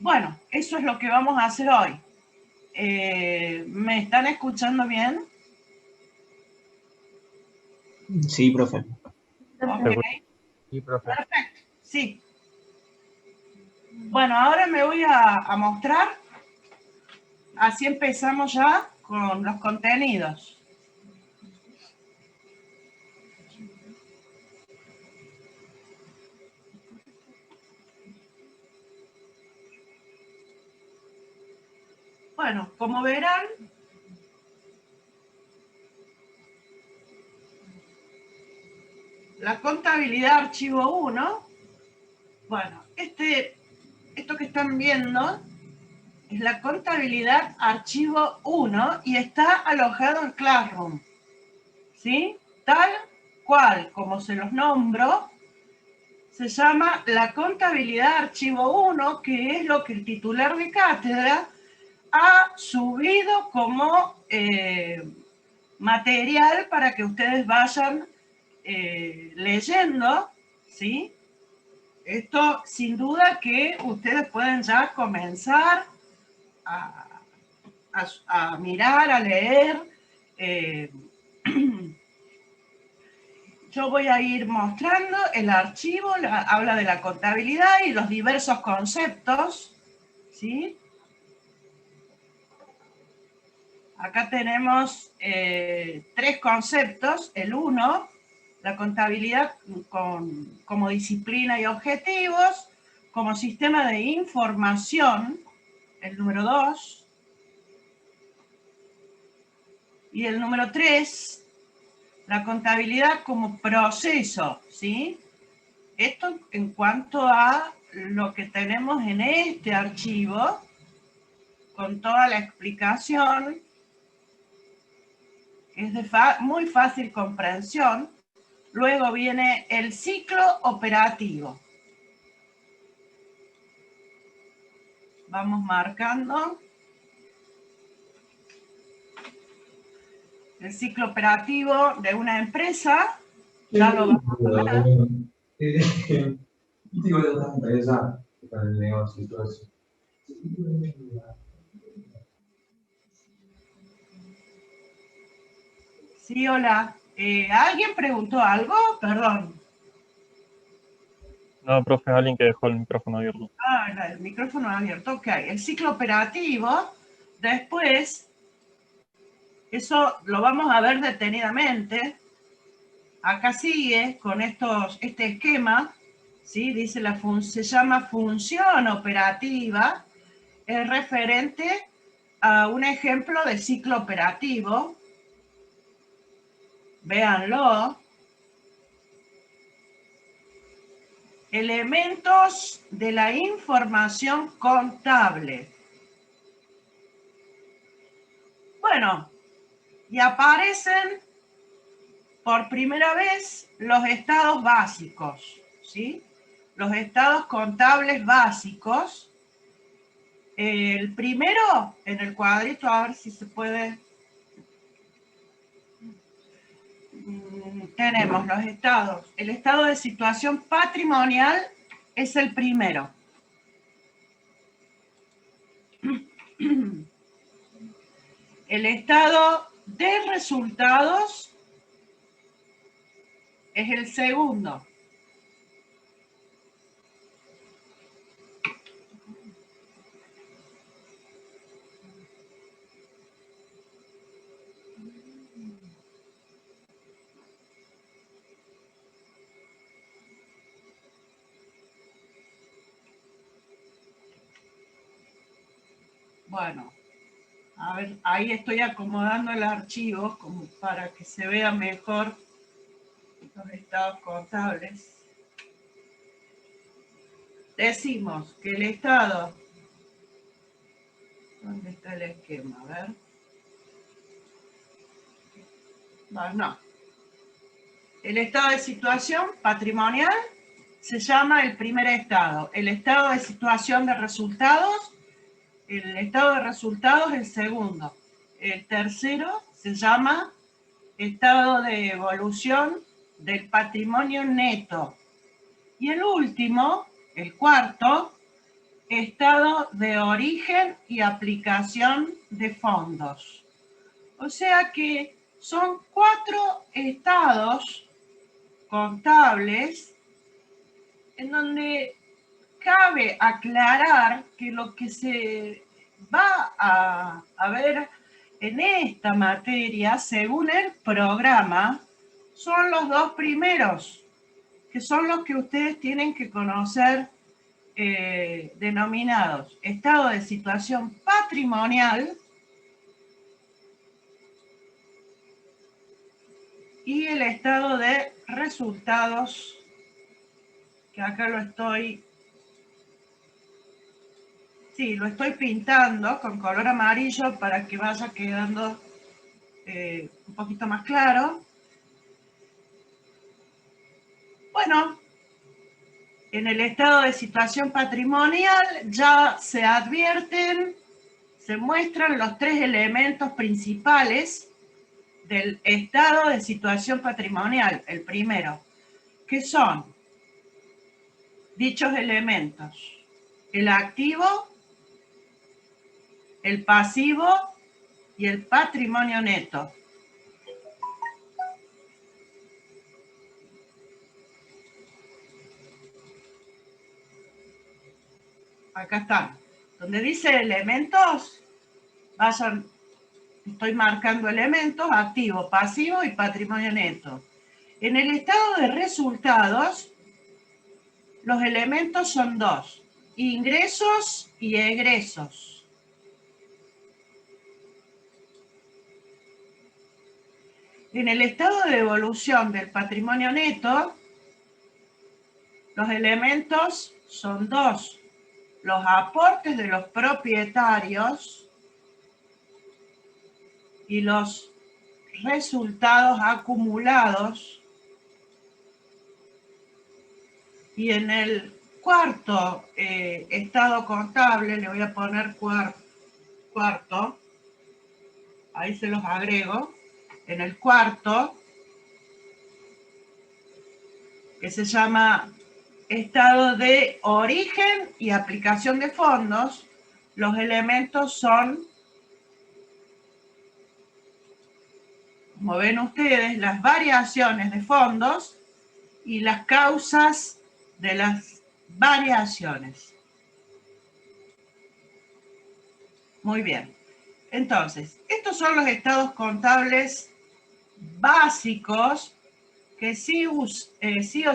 Bueno, eso es lo que vamos a hacer hoy. ¿Me están escuchando bien? Sí, profe. Ok, Sí, profe. perfecto, sí. Bueno, ahora me voy a mostrar, así empezamos ya con los contenidos. Bueno, como verán, la contabilidad archivo 1, bueno, esto que están viendo es la contabilidad archivo 1 y está alojado en Classroom, ¿sí? Tal cual, como se los nombro, se llama la contabilidad archivo 1, que es lo que el titular de cátedra ha subido como material para que ustedes vayan leyendo, ¿sí? Esto sin duda que ustedes pueden ya comenzar a mirar, a leer. Yo voy a ir mostrando el archivo, habla de la contabilidad y los diversos conceptos, ¿sí? Acá tenemos 3 conceptos. El 1, la contabilidad como disciplina y objetivos, como sistema de información, el número 2. Y el número 3, la contabilidad como proceso, ¿sí? Esto en cuanto a lo que tenemos en este archivo, con toda la explicación, es de muy fácil comprensión. Luego viene el ciclo operativo. Vamos marcando. El ciclo operativo de una empresa, ya lo vamos a ver. Sí, hola. ¿Alguien preguntó algo? Perdón. No, profe, alguien que dejó el micrófono abierto. Ah, el micrófono abierto, ok. El ciclo operativo, después, eso lo vamos a ver detenidamente. Acá sigue con este esquema, ¿sí? Dice se llama función operativa, es referente a un ejemplo de ciclo operativo. Véanlo. Elementos de la información contable. Bueno, y aparecen por primera vez los estados básicos, ¿sí? Los estados contables básicos. El primero, en el cuadrito, a ver si se puede. Tenemos los estados. El estado de situación patrimonial es el primero. El estado de resultados es el segundo. Bueno, a ver, ahí estoy acomodando el archivo como para que se vea mejor los estados contables. Decimos que el estado... ¿Dónde está el esquema? A ver. No. El estado de situación patrimonial se llama el primer estado. El estado de situación de resultados, el estado de resultados el segundo. El tercero se llama estado de evolución del patrimonio neto. Y el último, el cuarto, estado de origen y aplicación de fondos. O sea que son 4 estados contables en donde cabe aclarar que lo que se va a ver en esta materia, según el programa, son los 2 primeros, que son los que ustedes tienen que conocer, denominados estado de situación patrimonial y el estado de resultados, que acá lo estoy pintando con color amarillo para que vaya quedando un poquito más claro. Bueno, en el estado de situación patrimonial ya se advierten, se muestran los 3 elementos principales del estado de situación patrimonial, el primero, que son dichos elementos: el activo, el pasivo y el patrimonio neto. Acá están. Donde dice elementos, estoy marcando elementos: activo, pasivo y patrimonio neto. En el estado de resultados, los elementos son 2, ingresos y egresos. En el estado de evolución del patrimonio neto, los elementos son 2, los aportes de los propietarios y los resultados acumulados. Y en el cuarto estado contable, le voy a poner cuarto, ahí se los agrego. En el cuarto, que se llama estado de origen y aplicación de fondos, los elementos son, como ven ustedes, las variaciones de fondos y las causas de las variaciones. Muy bien. Entonces, estos son los estados contables básicos que sí o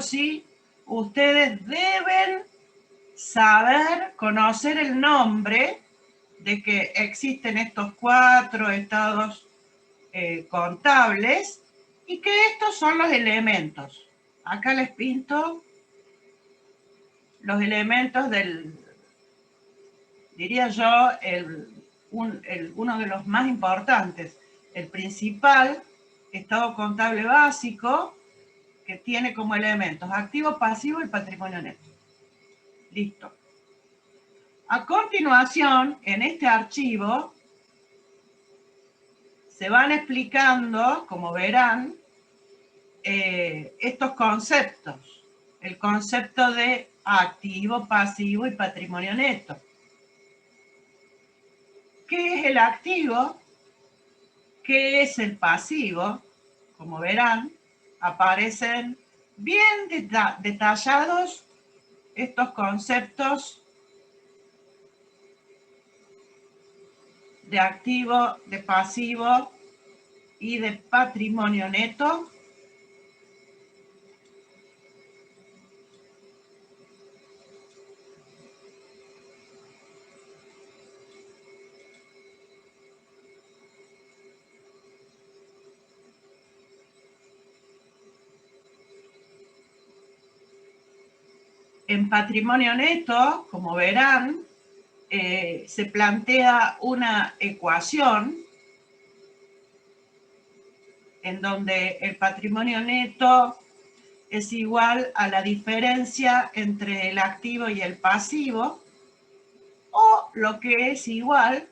sí ustedes deben saber, conocer el nombre de que existen estos 4 estados contables y que estos son los elementos. Acá les pinto los elementos del, diría yo, uno de los más importantes, el principal estado contable básico, que tiene como elementos activo, pasivo y patrimonio neto. Listo. A continuación, en este archivo, se van explicando, como verán, estos conceptos. El concepto de activo, pasivo y patrimonio neto. ¿Qué es el activo? ¿Qué es el pasivo? Como verán, aparecen bien detallados estos conceptos de activo, de pasivo y de patrimonio neto. En patrimonio neto, como verán, se plantea una ecuación en donde el patrimonio neto es igual a la diferencia entre el activo y el pasivo, o lo que es igual,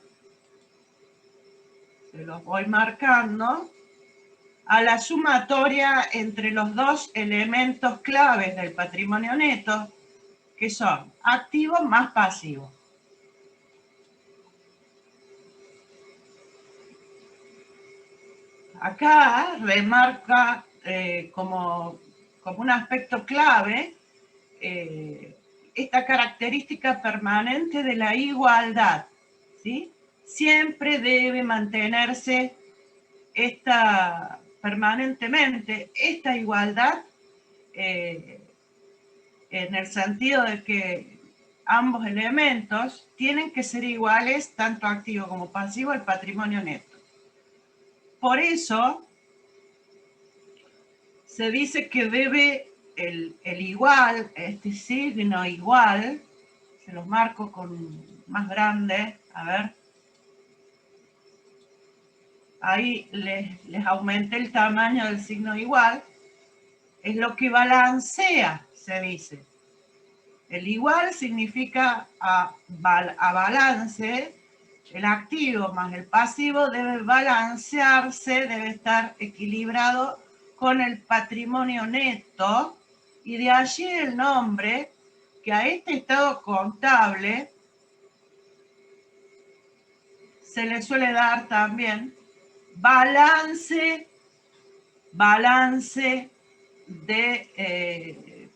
se los voy marcando, a la sumatoria entre los 2 elementos claves del patrimonio neto, que son activo más pasivo. acá remarca como un aspecto clave esta característica permanente de la igualdad, ¿sí? Siempre debe mantenerse permanentemente esta igualdad en el sentido de que ambos elementos tienen que ser iguales, tanto activo como pasivo, al patrimonio neto. Por eso se dice que debe el igual, este signo igual, se los marco con más grande, a ver. Ahí les aumenté el tamaño del signo igual, es lo que balancea, se dice. El igual significa a balance, el activo más el pasivo debe balancearse, debe estar equilibrado con el patrimonio neto, y de allí el nombre que a este estado contable se le suele dar también balance de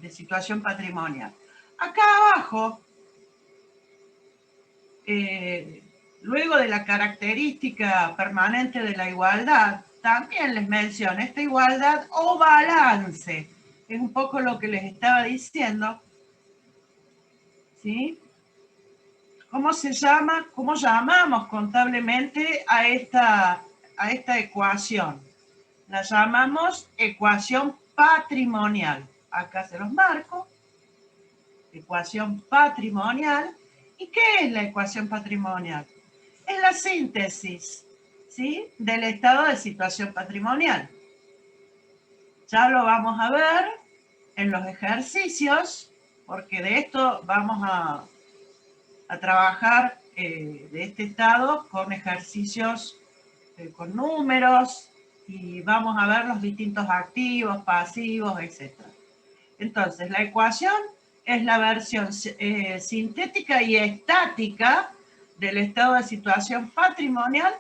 situación patrimonial. Acá abajo, luego de la característica permanente de la igualdad, también les menciono esta igualdad o balance. Es un poco lo que les estaba diciendo, ¿sí? ¿Cómo se llama? ¿Cómo llamamos contablemente a esta ecuación? La llamamos ecuación patrimonial. Acá se los marco. Ecuación patrimonial. ¿Y qué es la ecuación patrimonial? Es la síntesis, ¿sí?, del estado de situación patrimonial. Ya lo vamos a ver en los ejercicios, porque de esto vamos a trabajar de este estado con ejercicios, con números, y vamos a ver los distintos activos, pasivos, etc. Entonces, la ecuación es la versión sintética y estática del estado de situación patrimonial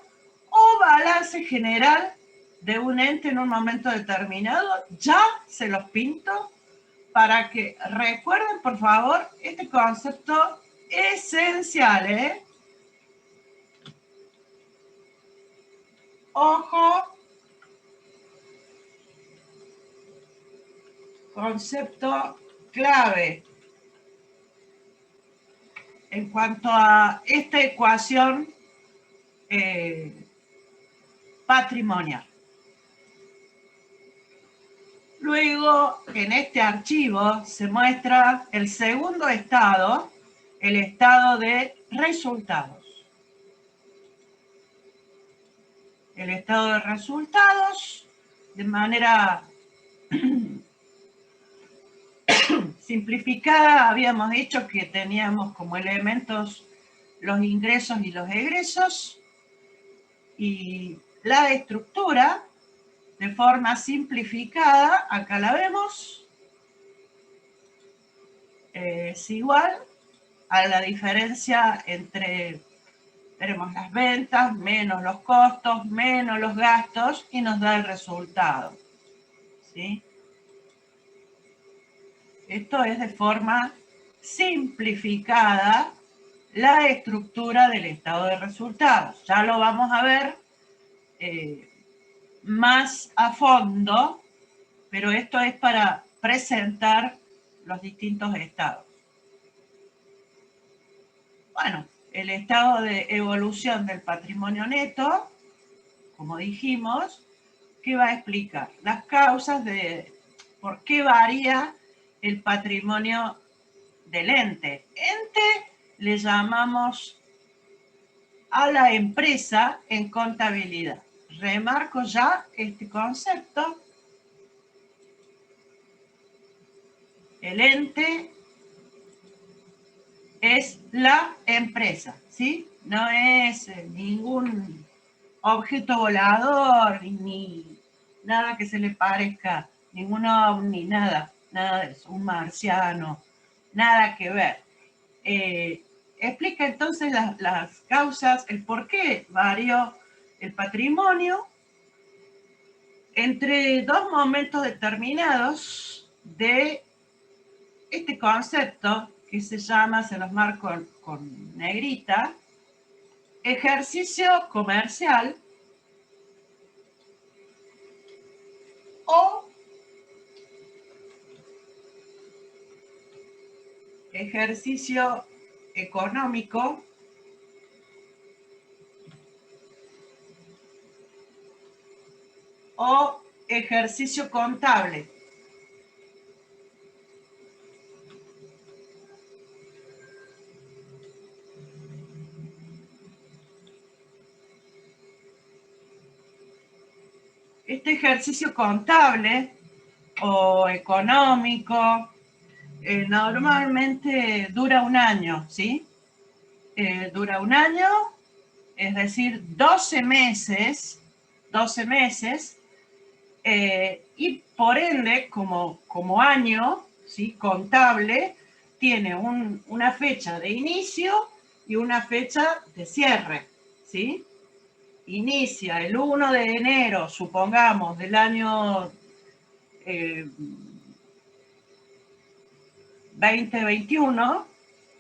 o balance general de un ente en un momento determinado. Ya se los pinto para que recuerden, por favor, este concepto esencial, ¿eh? Ojo, concepto clave en cuanto a esta ecuación patrimonial. Luego, en este archivo se muestra el segundo estado, el estado de resultados. El estado de resultados, de manera simplificada, habíamos dicho que teníamos como elementos los ingresos y los egresos, y la estructura, de forma simplificada, acá la vemos, es igual a la diferencia entre, tenemos las ventas, menos los costos, menos los gastos, y nos da el resultado, ¿sí? Esto es de forma simplificada la estructura del estado de resultados. Ya lo vamos a ver más a fondo, pero esto es para presentar los distintos estados. Bueno, el estado de evolución del patrimonio neto, como dijimos, que va a explicar las causas de por qué varía el patrimonio del ente. Ente le llamamos a la empresa en contabilidad. Remarco ya este concepto. El ente es la empresa, ¿sí? No es ningún objeto volador, ni nada que se le parezca, ningún ovni, nada de eso, un marciano, nada que ver. Explica entonces las causas, el por qué varió el patrimonio entre dos momentos determinados de este concepto que se llama, se los marco con negrita, ejercicio comercial o ejercicio económico o ejercicio contable. Este ejercicio contable o económico normalmente dura un año, ¿sí? Dura un año, es decir, 12 meses, y por ende, como año, ¿sí? Contable, tiene una fecha de inicio y una fecha de cierre, ¿sí? Inicia el 1 de enero, supongamos, del año 2021,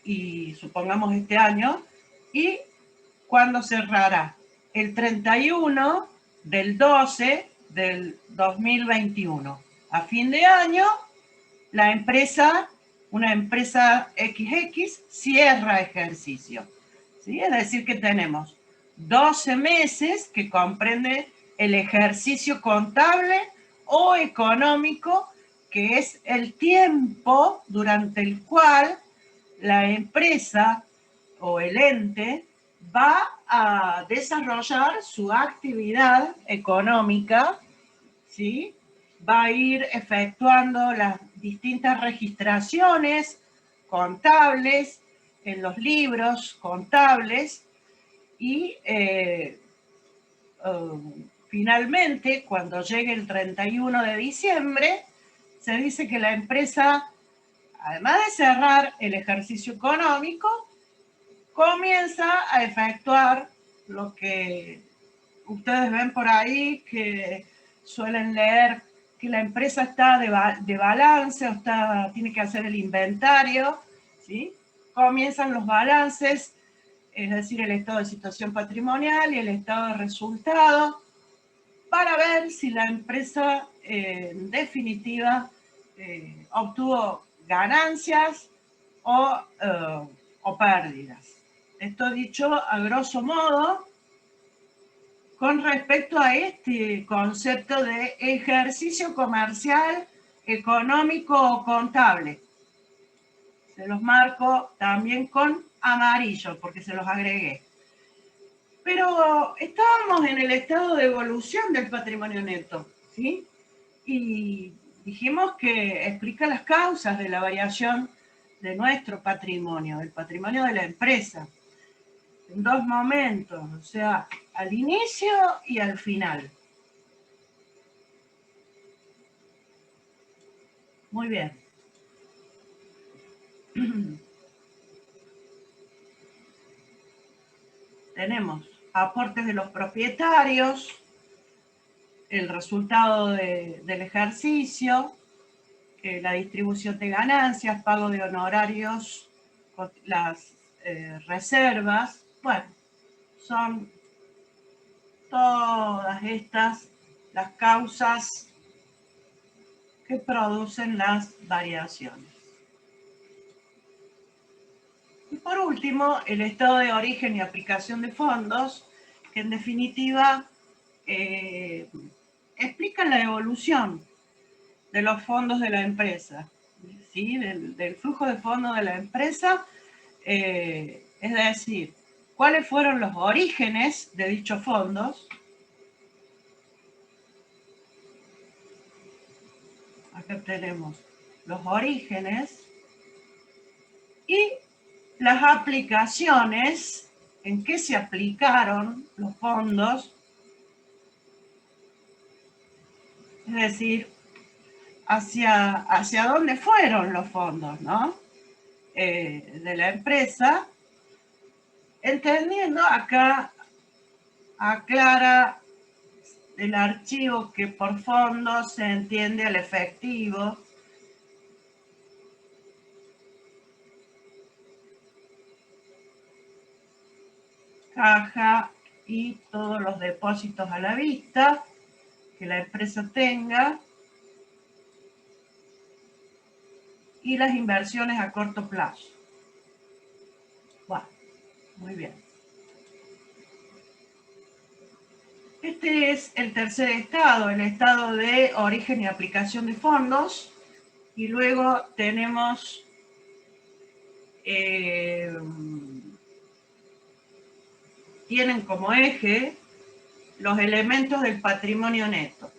y supongamos este año, y cuando cerrará el 31 del 12 del 2021. A fin de año, la empresa, una empresa XX, cierra ejercicio, ¿sí? Es decir, que tenemos 12 meses que comprende el ejercicio contable o económico, que es el tiempo durante el cual la empresa o el ente va a desarrollar su actividad económica, ¿sí? Va a ir efectuando las distintas registraciones contables en los libros contables y finalmente, cuando llegue el 31 de diciembre, se dice que la empresa, además de cerrar el ejercicio económico, comienza a efectuar lo que ustedes ven por ahí, que suelen leer que la empresa está de balance o tiene que hacer el inventario, ¿sí? Comienzan los balances, es decir, el estado de situación patrimonial y el estado de resultado, para ver si la empresa en definitiva obtuvo ganancias o pérdidas. Esto dicho a grosso modo con respecto a este concepto de ejercicio comercial, económico o contable. Se los marco también con amarillo porque se los agregué. Pero estábamos en el estado de evolución del patrimonio neto, ¿sí? Y dijimos que explica las causas de la variación de nuestro patrimonio, del patrimonio de la empresa, en dos momentos, o sea, al inicio y al final. Muy bien. Tenemos aportes de los propietarios, el resultado del ejercicio, la distribución de ganancias, pago de honorarios, las reservas. Bueno, son todas estas las causas que producen las variaciones. Y por último, el estado de origen y aplicación de fondos, que en definitiva explica la evolución de los fondos de la empresa, ¿sí? Del flujo de fondos de la empresa, es decir, cuáles fueron los orígenes de dichos fondos. Acá tenemos los orígenes y las aplicaciones, en qué se aplicaron los fondos, es decir, hacia dónde fueron los fondos, ¿no? De la empresa, entendiendo acá aclara el archivo que por fondo se entiende al efectivo. Caja y todos los depósitos a la vista que la empresa tenga y las inversiones a corto plazo. Bueno, muy bien. Este es el tercer estado, el estado de origen y aplicación de fondos. Y luego tenemos tienen como eje los elementos del patrimonio neto.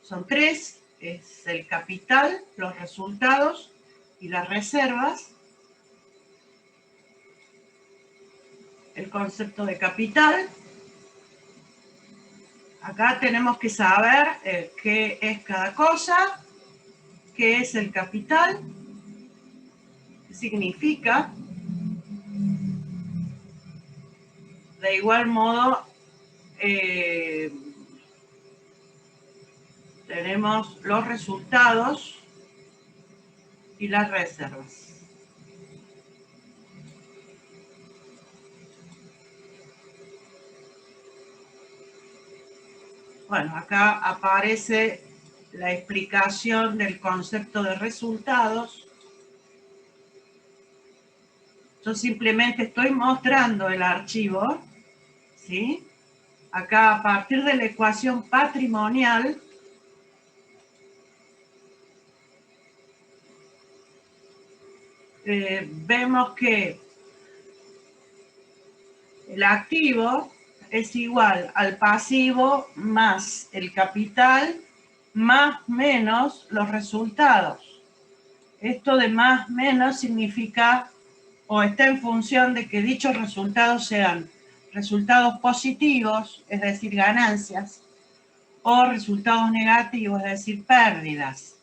Son tres, es el capital, los resultados y las reservas. El concepto de capital. Acá tenemos que saber qué es cada cosa, qué es el capital, qué significa. De igual modo, tenemos los resultados y las reservas. Bueno, acá aparece la explicación del concepto de resultados. Yo simplemente estoy mostrando el archivo, ¿sí? Acá, a partir de la ecuación patrimonial, vemos que el activo es igual al pasivo más el capital más menos los resultados. Esto de más menos significa o está en función de que dichos resultados sean resultados positivos, es decir, ganancias, o resultados negativos, es decir, pérdidas.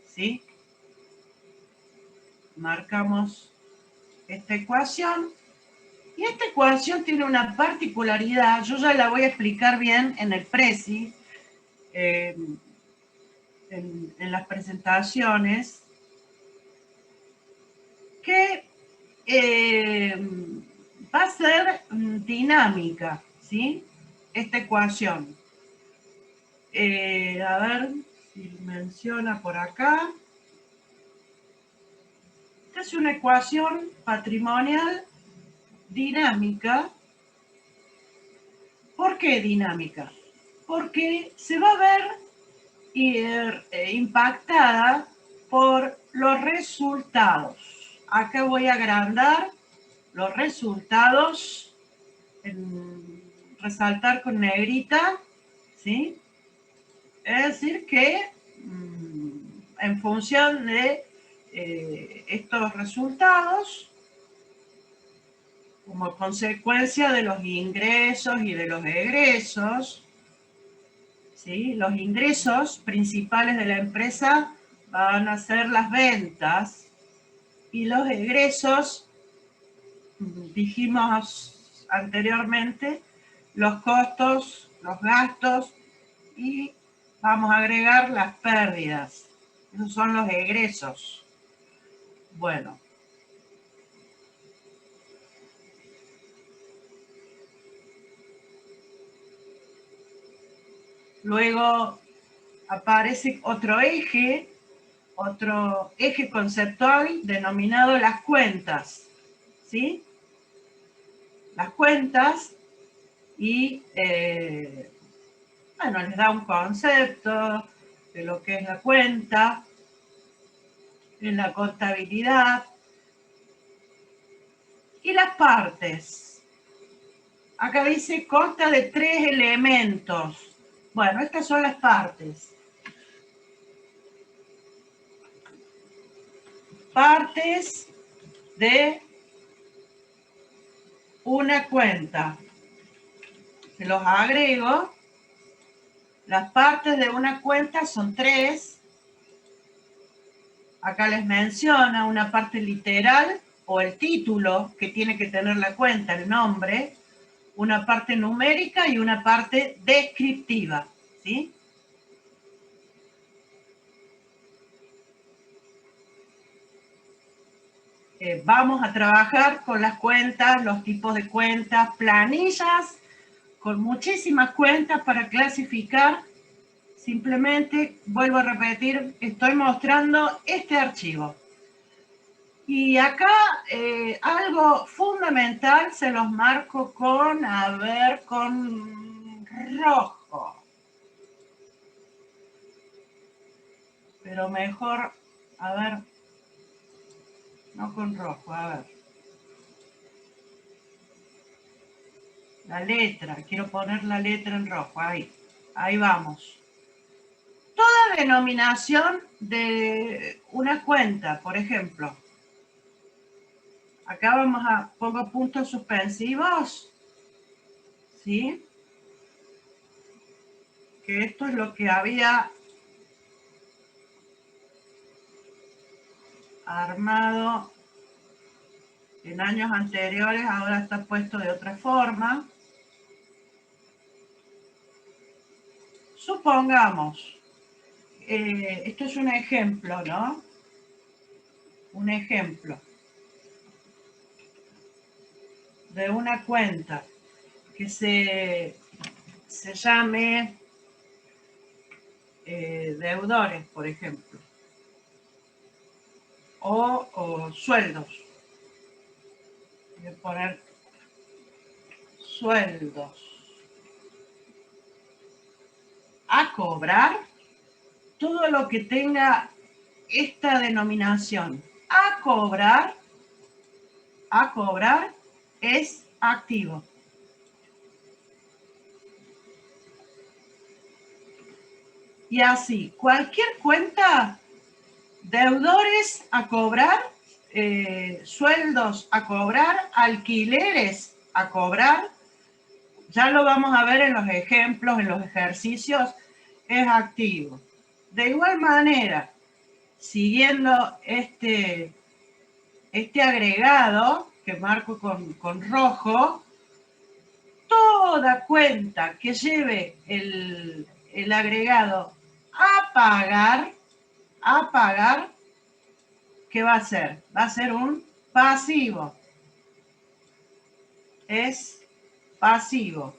¿Sí? Marcamos esta ecuación. Y esta ecuación tiene una particularidad, yo ya la voy a explicar bien en el Prezi, en las presentaciones, que va a ser dinámica, ¿sí? Esta ecuación. A ver si menciona por acá. Esta es una ecuación patrimonial dinámica. ¿Por qué dinámica? Porque se va a ver impactada por los resultados. Acá voy a agrandar los resultados, resaltar con negrita, ¿sí? Es decir que en función de estos resultados, como consecuencia de los ingresos y de los egresos, ¿sí? Los ingresos principales de la empresa van a ser las ventas y los egresos, dijimos anteriormente, los costos, los gastos y vamos a agregar las pérdidas. Esos son los egresos. Bueno. Luego aparece otro eje conceptual denominado las cuentas, ¿sí? Las cuentas y, bueno, les da un concepto de lo que es la cuenta, en la contabilidad y las partes. Acá dice consta de 3 elementos. Bueno, estas son las partes. Partes de una cuenta. Se los agrego. Las partes de una cuenta son 3. Acá les menciona una parte literal o el título que tiene que tener la cuenta, el nombre. una parte numérica y una parte descriptiva, ¿sí? Vamos a trabajar con las cuentas, los tipos de cuentas, planillas, con muchísimas cuentas para clasificar. Simplemente, vuelvo a repetir, estoy mostrando este archivo. Y acá algo fundamental se los marco con, a ver, con rojo. Pero mejor, a ver, no con rojo, a ver. La letra, quiero poner la letra en rojo, ahí vamos. Toda denominación de una cuenta, por ejemplo. Acá pongo puntos suspensivos, ¿sí? Que esto es lo que había armado en años anteriores, ahora está puesto de otra forma. Supongamos, esto es un ejemplo, ¿no? Un ejemplo de una cuenta que se llame deudores, por ejemplo, o sueldos. Voy a poner sueldos a cobrar, todo lo que tenga esta denominación a cobrar es activo. Y así, cualquier cuenta, deudores a cobrar, sueldos a cobrar, alquileres a cobrar, ya lo vamos a ver en los ejemplos, en los ejercicios, es activo. De igual manera, siguiendo este agregado que marco con rojo, toda cuenta que lleve el agregado a pagar, ¿qué va a ser? Va a ser un pasivo. Es pasivo.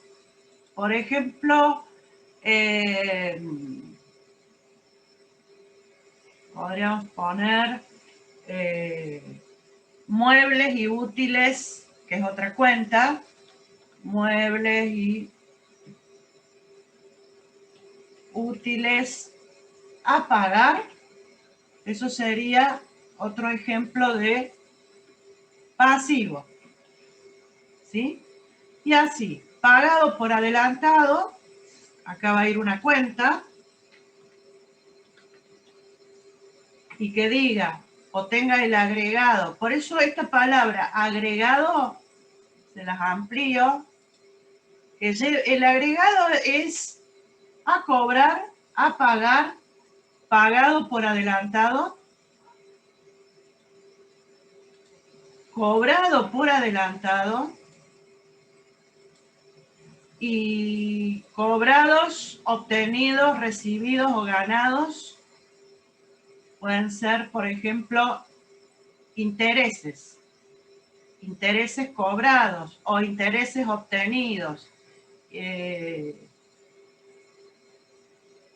Por ejemplo, podríamos poner muebles y útiles, que es otra cuenta. Muebles y útiles a pagar. Eso sería otro ejemplo de pasivo. ¿Sí? Y así, pagado por adelantado, acá va a ir una cuenta, y que diga o tenga el agregado. Por eso esta palabra agregado, se las amplío, que el agregado es a cobrar, a pagar, pagado por adelantado, cobrado por adelantado y cobrados, obtenidos, recibidos o ganados. Pueden ser, por ejemplo, intereses cobrados o intereses obtenidos,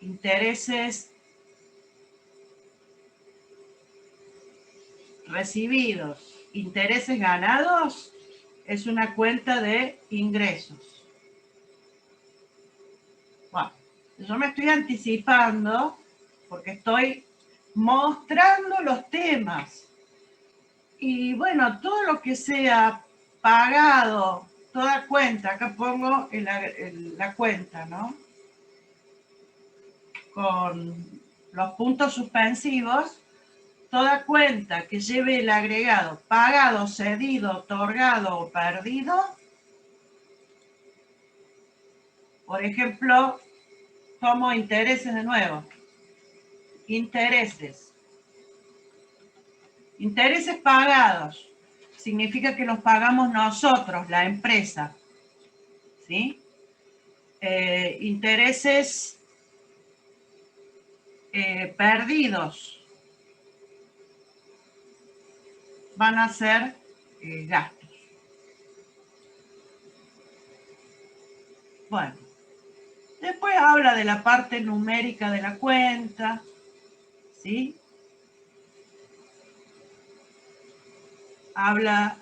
intereses recibidos, intereses ganados, es una cuenta de ingresos. Bueno, yo me estoy anticipando porque estoy mostrando los temas. Y bueno, todo lo que sea pagado, toda cuenta, acá pongo la cuenta, ¿no? Con los puntos suspensivos, toda cuenta que lleve el agregado pagado, cedido, otorgado o perdido. Por ejemplo, tomo intereses de nuevo. Intereses pagados. Significa que los pagamos nosotros, la empresa. ¿sí? Intereses perdidos van a ser gastos. Bueno, después habla de la parte numérica de la cuenta, ¿sí? Habla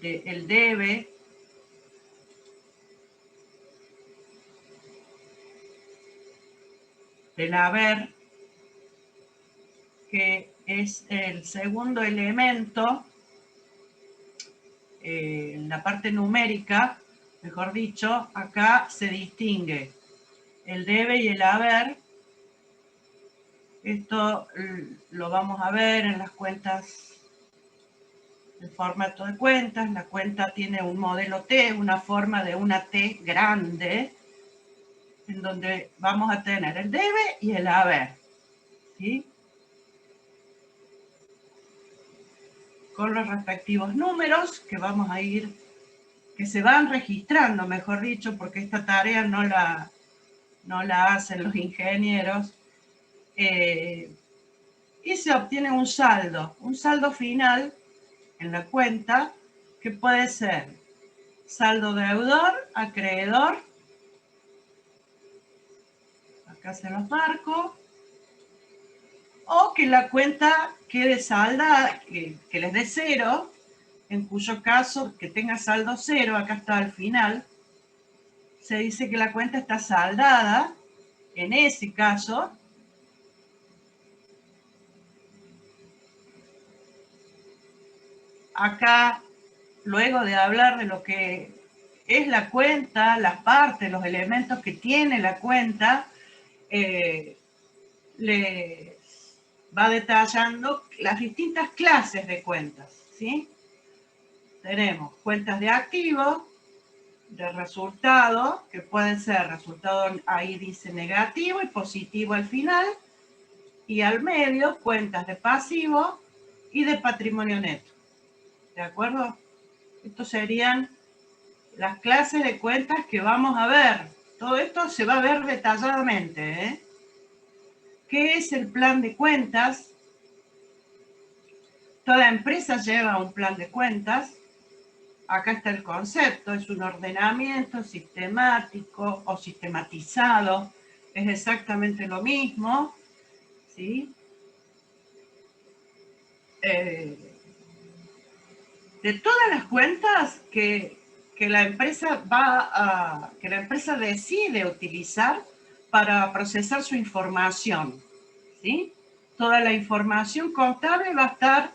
del debe, del haber, que es el segundo elemento en la parte numérica, mejor dicho, acá se distingue el debe y el haber. Esto lo vamos a ver en las cuentas, el formato de cuentas. La cuenta tiene un modelo T, una forma de una T grande, en donde vamos a tener el debe y el haber, ¿sí? Con los respectivos números que vamos a ir, que se van registrando, mejor dicho, porque esta tarea no la hacen los ingenieros, y se obtiene un saldo final en la cuenta, que puede ser saldo deudor, acreedor, acá se los marco, o que la cuenta quede saldada, que les dé cero, en cuyo caso que tenga saldo cero, acá está al final, se dice que la cuenta está saldada. En ese caso, acá, luego de hablar de lo que es la cuenta, las partes, los elementos que tiene la cuenta, les va detallando las distintas clases de cuentas, ¿sí? Tenemos cuentas de activo, de resultado, que pueden ser resultado, ahí dice negativo y positivo al final, y al medio cuentas de pasivo y de patrimonio neto. ¿De acuerdo? Estos serían las clases de cuentas que vamos a ver. Todo esto se va a ver detalladamente, ¿eh? ¿Qué es el plan de cuentas? Toda empresa lleva un plan de cuentas. Acá está el concepto, es un ordenamiento sistemático o sistematizado. Es exactamente lo mismo, ¿sí? De todas las cuentas que la empresa que la empresa decide utilizar para procesar su información, ¿sí? Toda la información contable va a estar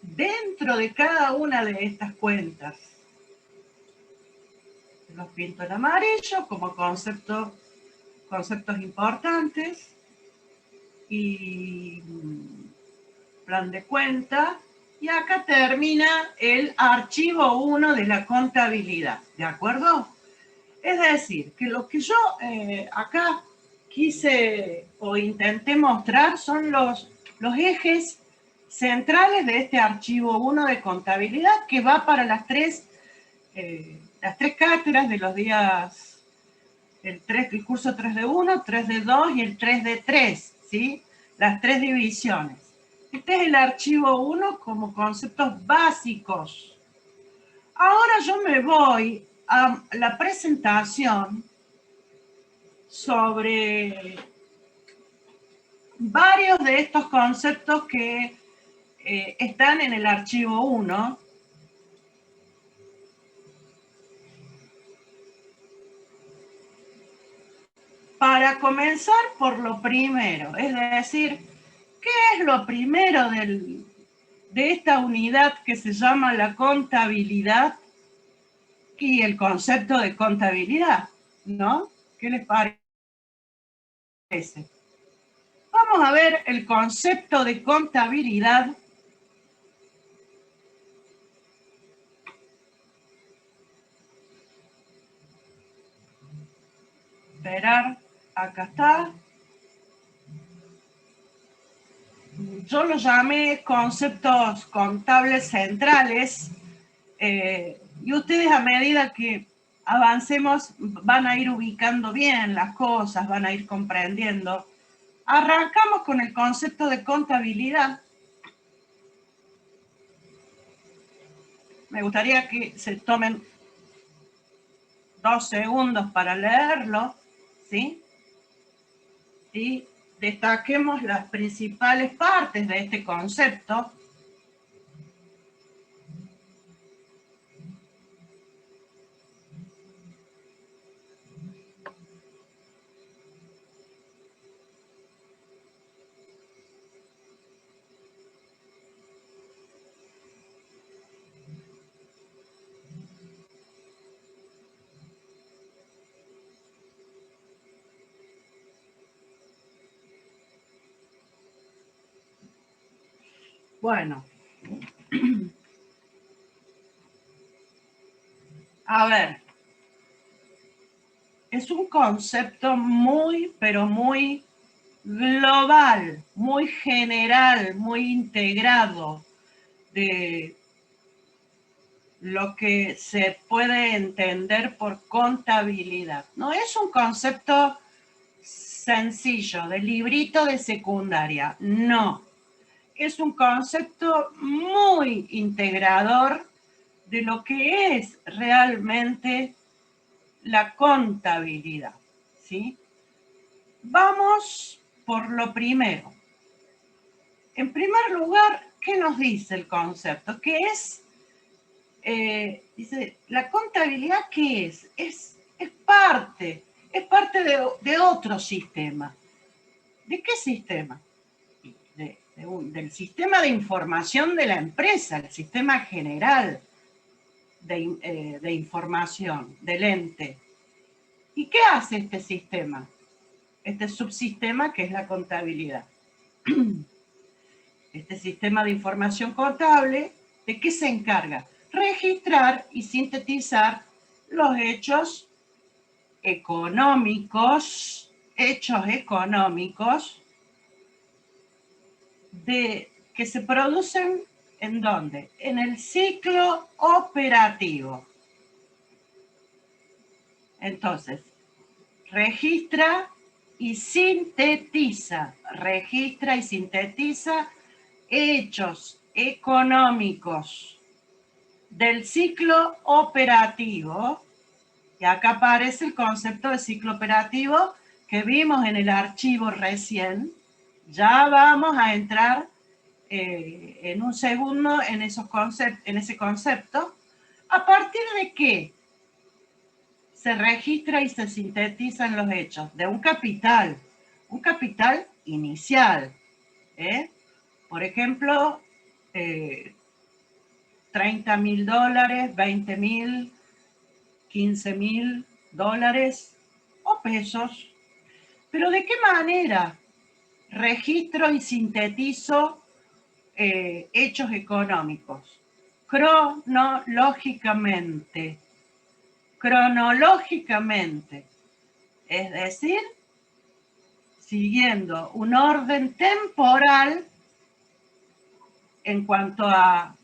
dentro de cada una de estas cuentas. Los pinto en amarillo como conceptos importantes. Y plan de cuenta. Y acá termina el archivo 1 de la contabilidad, ¿de acuerdo? Es decir, que lo que yo acá quise o intenté mostrar son los ejes centrales de este archivo 1 de contabilidad, que va para las tres cátedras de los días, el curso 3D1, 3D2 y el 3D3, ¿sí? Las tres divisiones. Este es el archivo 1 como conceptos básicos. Ahora yo me voy a la presentación sobre varios de estos conceptos que están en el archivo 1. Para comenzar por lo primero, es decir, ¿qué es lo primero de esta unidad que se llama la contabilidad y el concepto de contabilidad, ¿no? ¿Qué les parece? Vamos a ver el concepto de contabilidad. Esperar, acá está. Yo lo llamé conceptos contables centrales, y ustedes, a medida que avancemos, van a ir ubicando bien las cosas, van a ir comprendiendo. Arrancamos con el concepto de contabilidad. Me gustaría que se tomen 2 segundos para leerlo, ¿sí? Y destaquemos las principales partes de este concepto. Bueno, a ver, es un concepto muy, pero muy global, muy general, muy integrado de lo que se puede entender por contabilidad. No es un concepto sencillo, de librito de secundaria, no. Es un concepto muy integrador de lo que es realmente la contabilidad, ¿sí? Vamos por lo primero. En primer lugar, ¿qué nos dice el concepto? ¿Qué es? Dice, ¿la contabilidad qué es? Es parte de otro sistema. ¿De qué sistema? Del sistema de información de la empresa, el sistema general de información del ente. ¿Y qué hace este sistema? Este subsistema que es la contabilidad. Este sistema de información contable, ¿de qué se encarga? Registrar y sintetizar los hechos económicos que se producen ¿en dónde? En el ciclo operativo. Entonces, registra y sintetiza hechos económicos del ciclo operativo. Y acá aparece el concepto de ciclo operativo que vimos en el archivo recién. Ya vamos a entrar en un segundo en ese concepto. ¿A partir de qué se registra y se sintetizan los hechos? De un capital inicial. Por ejemplo, $30.000, $20.000, $15.000 o pesos. Pero ¿de qué manera registro y sintetizo hechos económicos? Cronológicamente. Es decir, siguiendo un orden temporal en cuanto a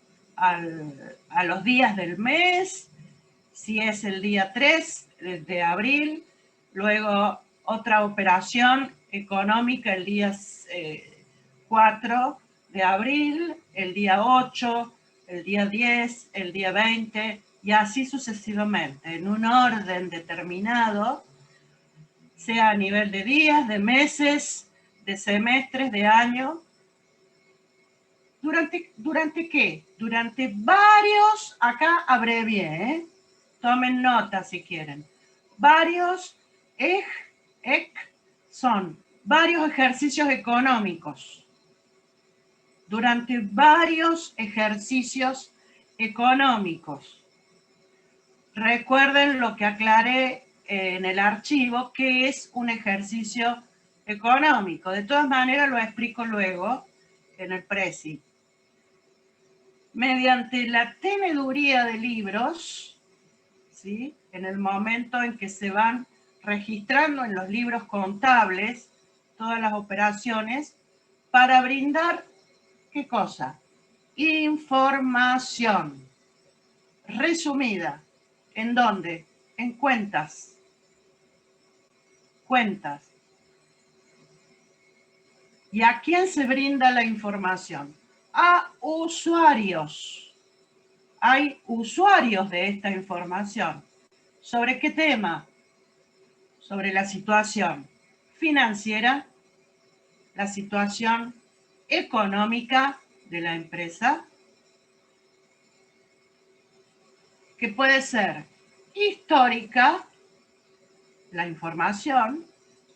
los días del mes, si es el día 3 de abril, luego otra operación económica el día 4 de abril, el día 8, el día 10, el día 20, y así sucesivamente, en un orden determinado, sea a nivel de días, de meses, de semestres, de año. ¿Durante qué? Durante varios, acá abrevié, tomen nota si quieren. Varios son varios ejercicios económicos. Durante varios ejercicios económicos. Recuerden lo que aclaré en el archivo, que es un ejercicio económico. De todas maneras lo explico luego en el Prezi. Mediante la teneduría de libros, ¿sí? En el momento en que se van registrando en los libros contables todas las operaciones, para brindar, ¿qué cosa? Información resumida. ¿En dónde? en cuentas. Cuentas. ¿Y a quién se brinda la información? A usuarios. Hay usuarios de esta información. ¿Sobre qué tema? Sobre la situación financiera, la situación económica de la empresa, que puede ser histórica, la información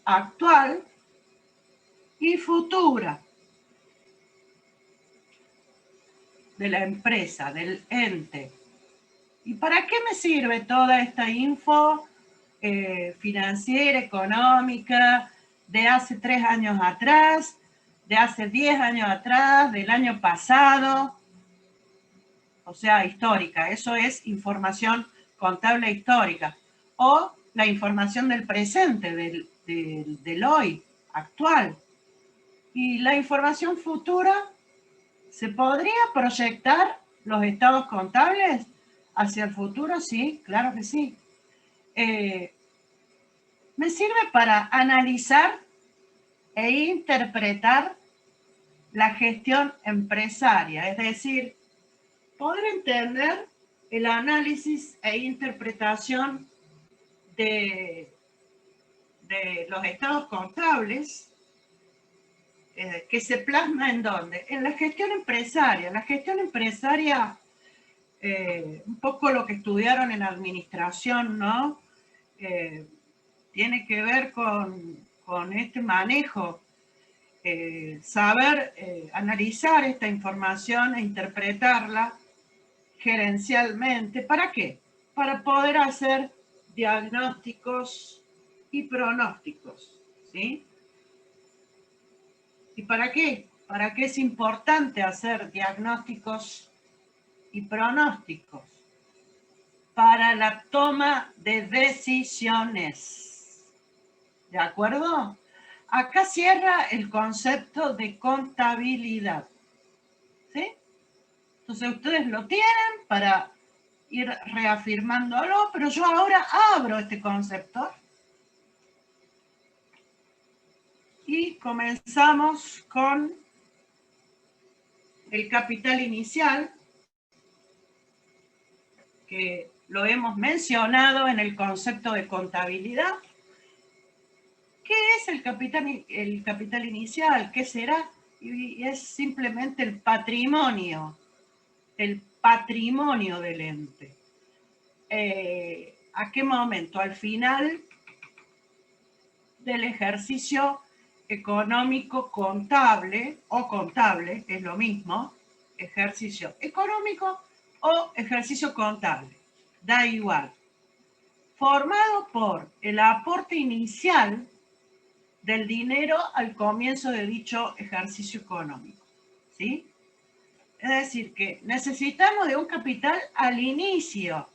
actual y futura de la empresa, del ente. ¿Y para qué me sirve toda esta info financiera, económica, de hace 3 años atrás, de hace 10 años atrás, del año pasado? O sea, histórica. Eso es información contable histórica. O la información del presente, del hoy, actual. Y la información futura, ¿se podría proyectar los estados contables hacia el futuro? Sí, claro que sí. Me sirve para analizar e interpretar la gestión empresaria, es decir, poder entender el análisis e interpretación de los estados contables que se plasma ¿en dónde? En la gestión empresaria. La gestión empresaria, un poco lo que estudiaron en administración, ¿no? Tiene que ver con este manejo, saber analizar esta información e interpretarla gerencialmente. ¿Para qué? Para poder hacer diagnósticos y pronósticos, ¿sí? ¿Y para qué? ¿Para qué es importante hacer diagnósticos y pronósticos? Para la toma de decisiones. ¿De acuerdo? Acá cierra el concepto de contabilidad. ¿Sí? Entonces ustedes lo tienen para ir reafirmándolo, pero yo ahora abro este concepto. Y comenzamos con el capital inicial, que lo hemos mencionado en el concepto de contabilidad. ¿Qué es el capital inicial? ¿Qué será? Y es simplemente el patrimonio del ente. ¿A qué momento? Al final del ejercicio económico contable, o contable, es lo mismo, ejercicio económico o ejercicio contable, da igual, formado por el aporte inicial del dinero al comienzo de dicho ejercicio económico, ¿sí? Es decir, que necesitamos de un capital al inicio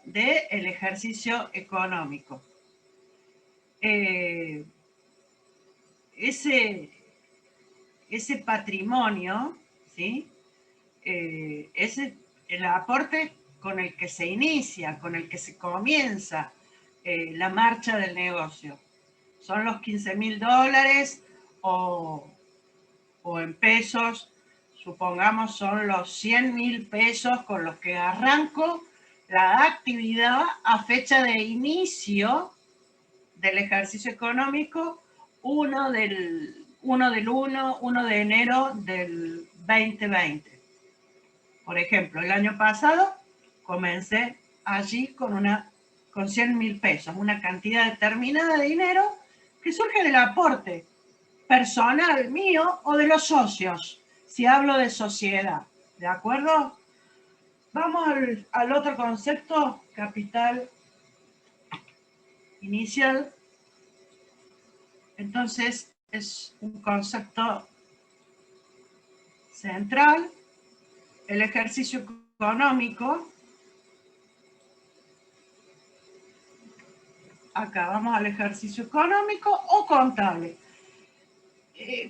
del ejercicio económico. Ese patrimonio, ¿sí? Es el aporte con el que se inicia, con el que se comienza la marcha del negocio. Son los $15.000 o en pesos, supongamos son los 100.000 pesos con los que arranco la actividad a fecha de inicio del ejercicio económico, 1 de enero del 2020. Por ejemplo, el año pasado comencé allí con 100.000 pesos, una cantidad determinada de dinero que surge del aporte personal mío o de los socios, si hablo de sociedad, ¿de acuerdo? Vamos al otro concepto, capital inicial. Entonces, es un concepto central. El ejercicio económico. Acá vamos al ejercicio económico o contable.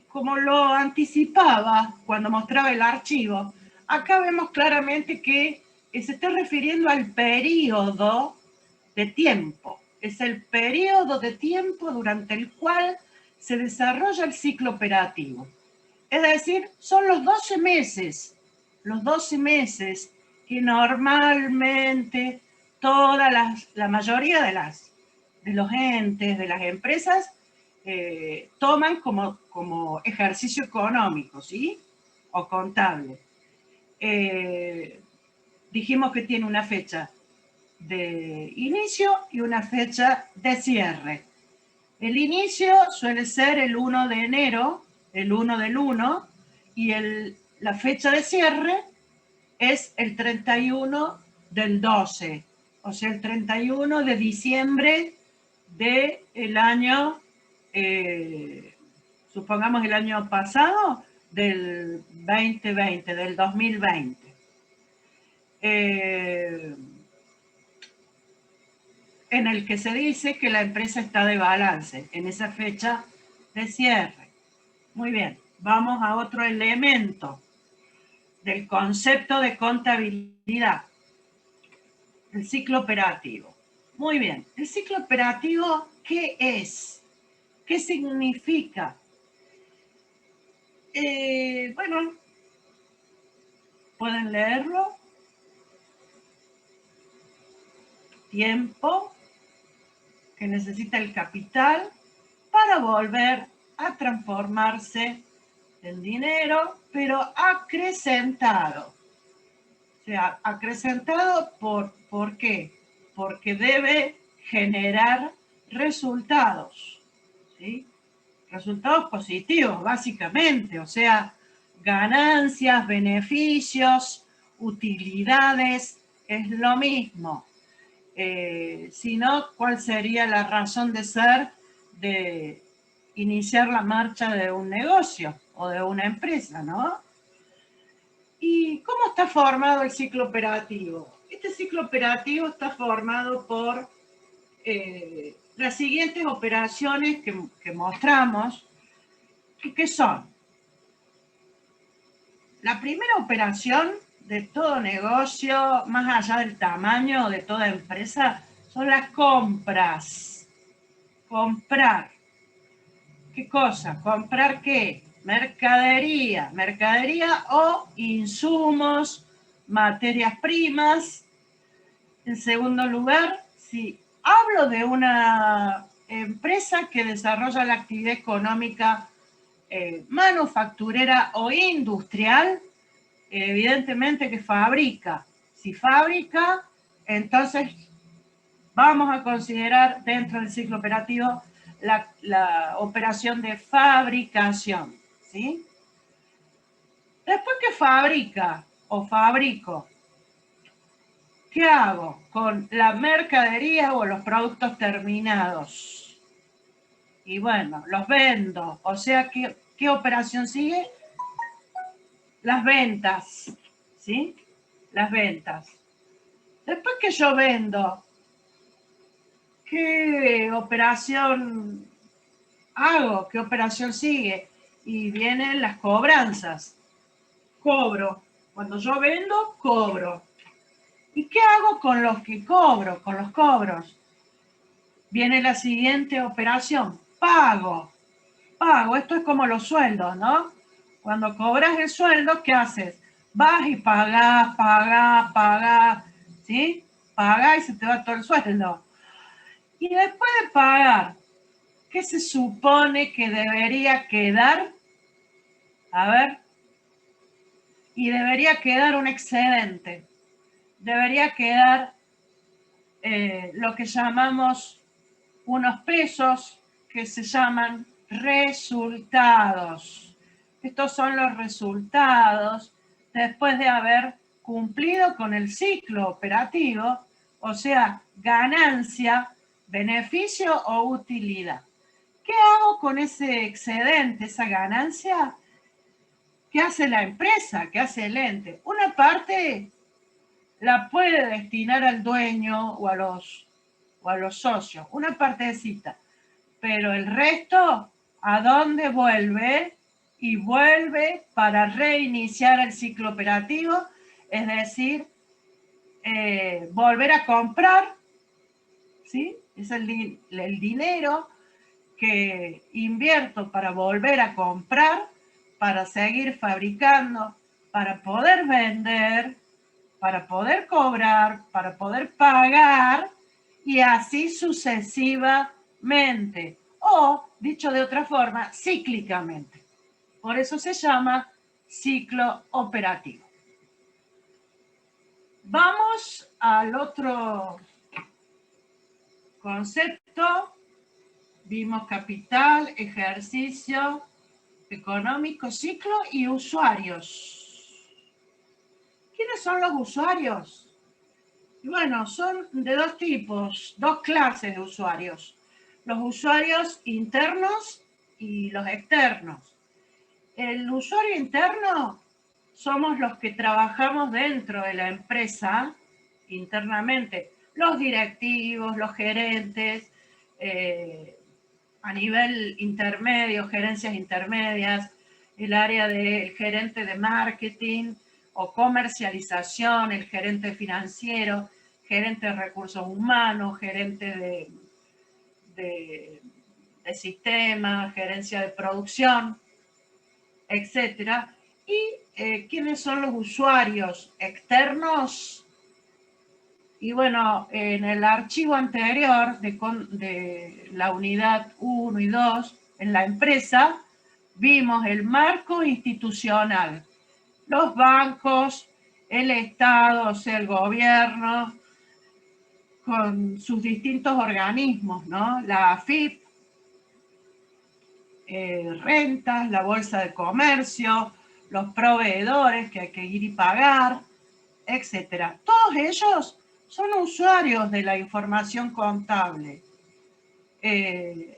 Como lo anticipaba cuando mostraba el archivo, acá vemos claramente que se está refiriendo al periodo de tiempo. Es el periodo de tiempo durante el cual se desarrolla el ciclo operativo. Es decir, son los 12 meses que normalmente la mayoría de los entes, de las empresas, toman como ejercicio económico, ¿sí? O contable. Dijimos que tiene una fecha de inicio y una fecha de cierre. El inicio suele ser el 1 de enero, el 1 del 1, y la fecha de cierre es el 31 del 12, o sea, el 31 de diciembre del año, supongamos el año pasado, del 2020, del 2020. En el que se dice que la empresa está de balance, en esa fecha de cierre. Muy bien, vamos a otro elemento del concepto de contabilidad, el ciclo operativo. Muy bien, el ciclo operativo, ¿qué es? ¿Qué significa? Bueno, pueden leerlo. Tiempo que necesita el capital para volver a transformarse en dinero, pero acrecentado. O sea, acrecentado ¿por qué? Porque debe generar resultados, ¿sí? Resultados positivos, básicamente, o sea, ganancias, beneficios, utilidades, es lo mismo. Si no, ¿cuál sería la razón de ser de iniciar la marcha de un negocio o de una empresa, ¿no? ¿Y cómo está formado el ciclo operativo? Este ciclo operativo está formado por las siguientes operaciones que mostramos, que son: la primera operación de todo negocio, más allá del tamaño de toda empresa, son las compras. Comprar. ¿Qué cosa? ¿Comprar qué? Mercadería. Mercadería o insumos, materias primas. En segundo lugar, si hablo de una empresa que desarrolla la actividad económica manufacturera o industrial, evidentemente que fabrica. Si fabrica, entonces vamos a considerar dentro del ciclo operativo la operación de fabricación, ¿sí? Después que fabrica o fabrico, ¿qué hago con la mercadería o los productos terminados? Y bueno, los vendo. O sea, ¿qué operación sigue? Las ventas, ¿sí? Las ventas. Después que yo vendo, ¿qué operación hago? ¿Qué operación sigue? Y vienen las cobranzas. Cobro. Cuando yo vendo, cobro. ¿Y qué hago con los que cobro? Con los cobros. Viene la siguiente operación. Pago. Pago. Esto es como los sueldos, ¿no? Cuando cobras el sueldo, ¿qué haces? Vas y pagás, ¿sí? Pagás y se te va todo el sueldo. Y después de pagar, ¿qué se supone que debería quedar? A ver. Y debería quedar un excedente. Debería quedar lo que llamamos unos pesos que se llaman resultados. Estos son los resultados después de haber cumplido con el ciclo operativo, o sea, ganancia, beneficio o utilidad. ¿Qué hago con ese excedente, esa ganancia? ¿Qué hace la empresa? ¿Qué hace el ente? Una parte la puede destinar al dueño o a los socios, una partecita, pero el resto, ¿a dónde vuelve? Y vuelve para reiniciar el ciclo operativo, es decir, volver a comprar, ¿sí? Es el dinero que invierto para volver a comprar, para seguir fabricando, para poder vender, para poder cobrar, para poder pagar y así sucesivamente. O, dicho de otra forma, cíclicamente. Por eso se llama ciclo operativo. Vamos al otro concepto. Vimos capital, ejercicio económico, ciclo y usuarios. ¿Quiénes son los usuarios? Y bueno, son de dos tipos, dos clases de usuarios. Los usuarios internos y los externos. El usuario interno somos los que trabajamos dentro de la empresa internamente. Los directivos, los gerentes, a nivel intermedio, gerencias intermedias, el área del gerente de marketing o comercialización, el gerente financiero, gerente de recursos humanos, gerente de sistemas, gerencia de producción, etcétera. ¿Y quiénes son los usuarios externos? Y bueno, en el archivo anterior de la unidad 1 y 2, en la empresa, vimos el marco institucional. Los bancos, el Estado, o sea, el gobierno, con sus distintos organismos, ¿no? La AFIP, rentas, la bolsa de comercio, los proveedores que hay que ir y pagar, etcétera. Todos ellos son usuarios de la información contable.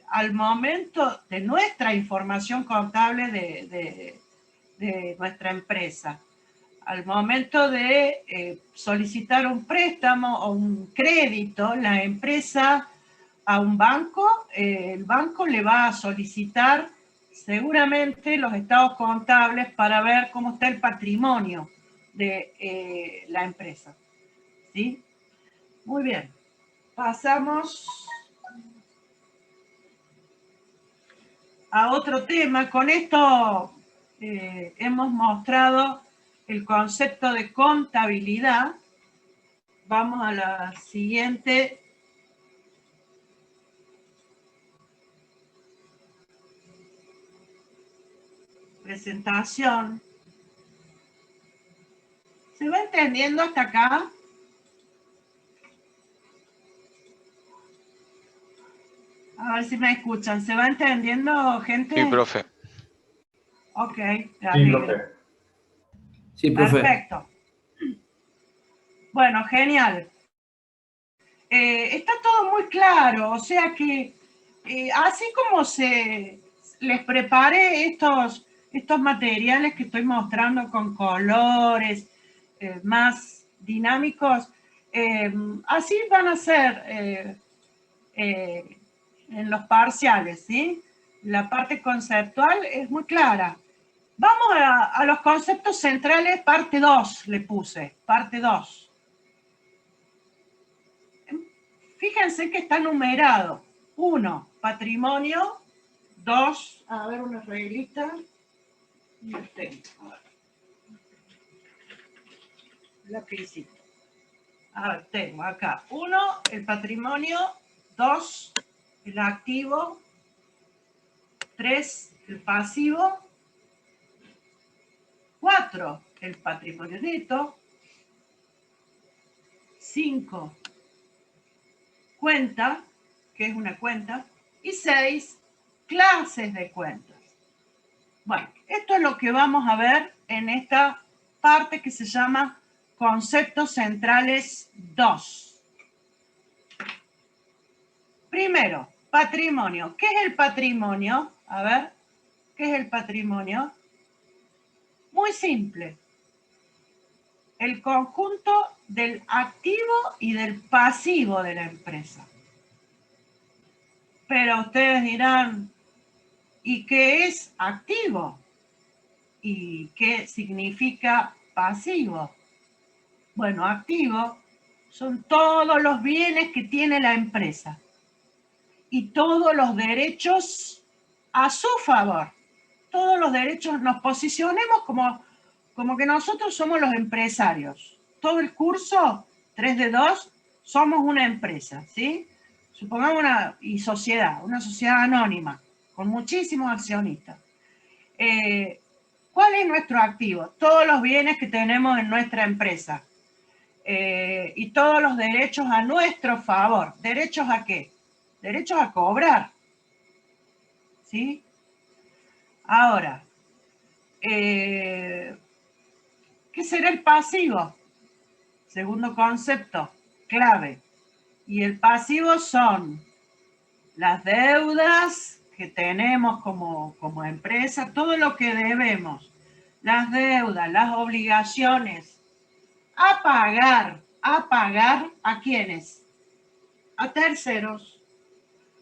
Al momento de nuestra información contable de nuestra empresa, al momento de solicitar un préstamo o un crédito, la empresa a un banco, el banco le va a solicitar seguramente los estados contables para ver cómo está el patrimonio de la empresa. ¿Sí? Muy bien. Pasamos a otro tema. Con esto hemos mostrado el concepto de contabilidad. Vamos a la siguiente presentación. ¿Se va entendiendo hasta acá? A ver si me escuchan. ¿Se va entendiendo, gente? Sí, profe. Ok. Sí, profe. Sí, profe. Perfecto. Bueno, genial. Está todo muy claro, o sea que así como les preparé estos materiales que estoy mostrando con colores más dinámicos, así van a ser en los parciales, ¿sí? La parte conceptual es muy clara. Vamos a los conceptos centrales, parte 2 le puse, parte 2. Fíjense que está numerado. 1, patrimonio. 2, a ver, una reglita. Lapicito. A ver, tengo acá. 1, el patrimonio. 2, el activo. 3, el pasivo. 4, el patrimonio neto. 5, cuenta, que es una cuenta, y 6, clases de cuentas. Bueno, esto es lo que vamos a ver en esta parte que se llama Conceptos Centrales 2. Primero, patrimonio. ¿Qué es el patrimonio? A ver, ¿qué es el patrimonio? Muy simple. El conjunto del activo y del pasivo de la empresa. Pero ustedes dirán, ¿y qué es activo? ¿Y qué significa pasivo? Bueno, activo son todos los bienes que tiene la empresa y todos los derechos a su favor. Todos los derechos, nos posicionemos como que nosotros somos los empresarios. Todo el curso, 3 de 2, somos una empresa, ¿sí? Supongamos una sociedad anónima, con muchísimos accionistas. ¿Cuál es nuestro activo? Todos los bienes que tenemos en nuestra empresa. Y todos los derechos a nuestro favor. ¿Derechos a qué? Derechos a cobrar. ¿Sí? Ahora, ¿qué será el pasivo? Segundo concepto, clave. Y el pasivo son las deudas que tenemos como empresa, todo lo que debemos, las deudas, las obligaciones, a pagar ¿a quiénes? A terceros.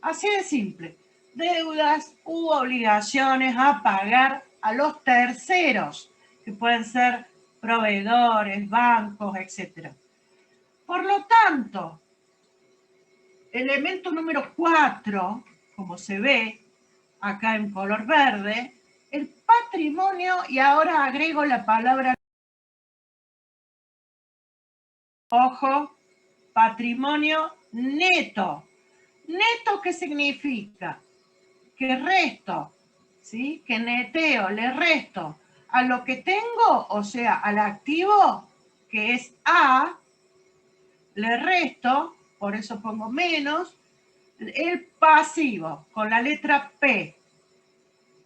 Así de simple. Deudas u obligaciones a pagar a los terceros, que pueden ser proveedores, bancos, etc. Por lo tanto, elemento número 4, como se ve acá en color verde, el patrimonio, y ahora agrego la palabra, ojo, patrimonio neto. ¿Neto qué significa? Que resto, ¿sí? Que neteo, le resto a lo que tengo, o sea, al activo, que es A, le resto, por eso pongo menos, el pasivo, con la letra P.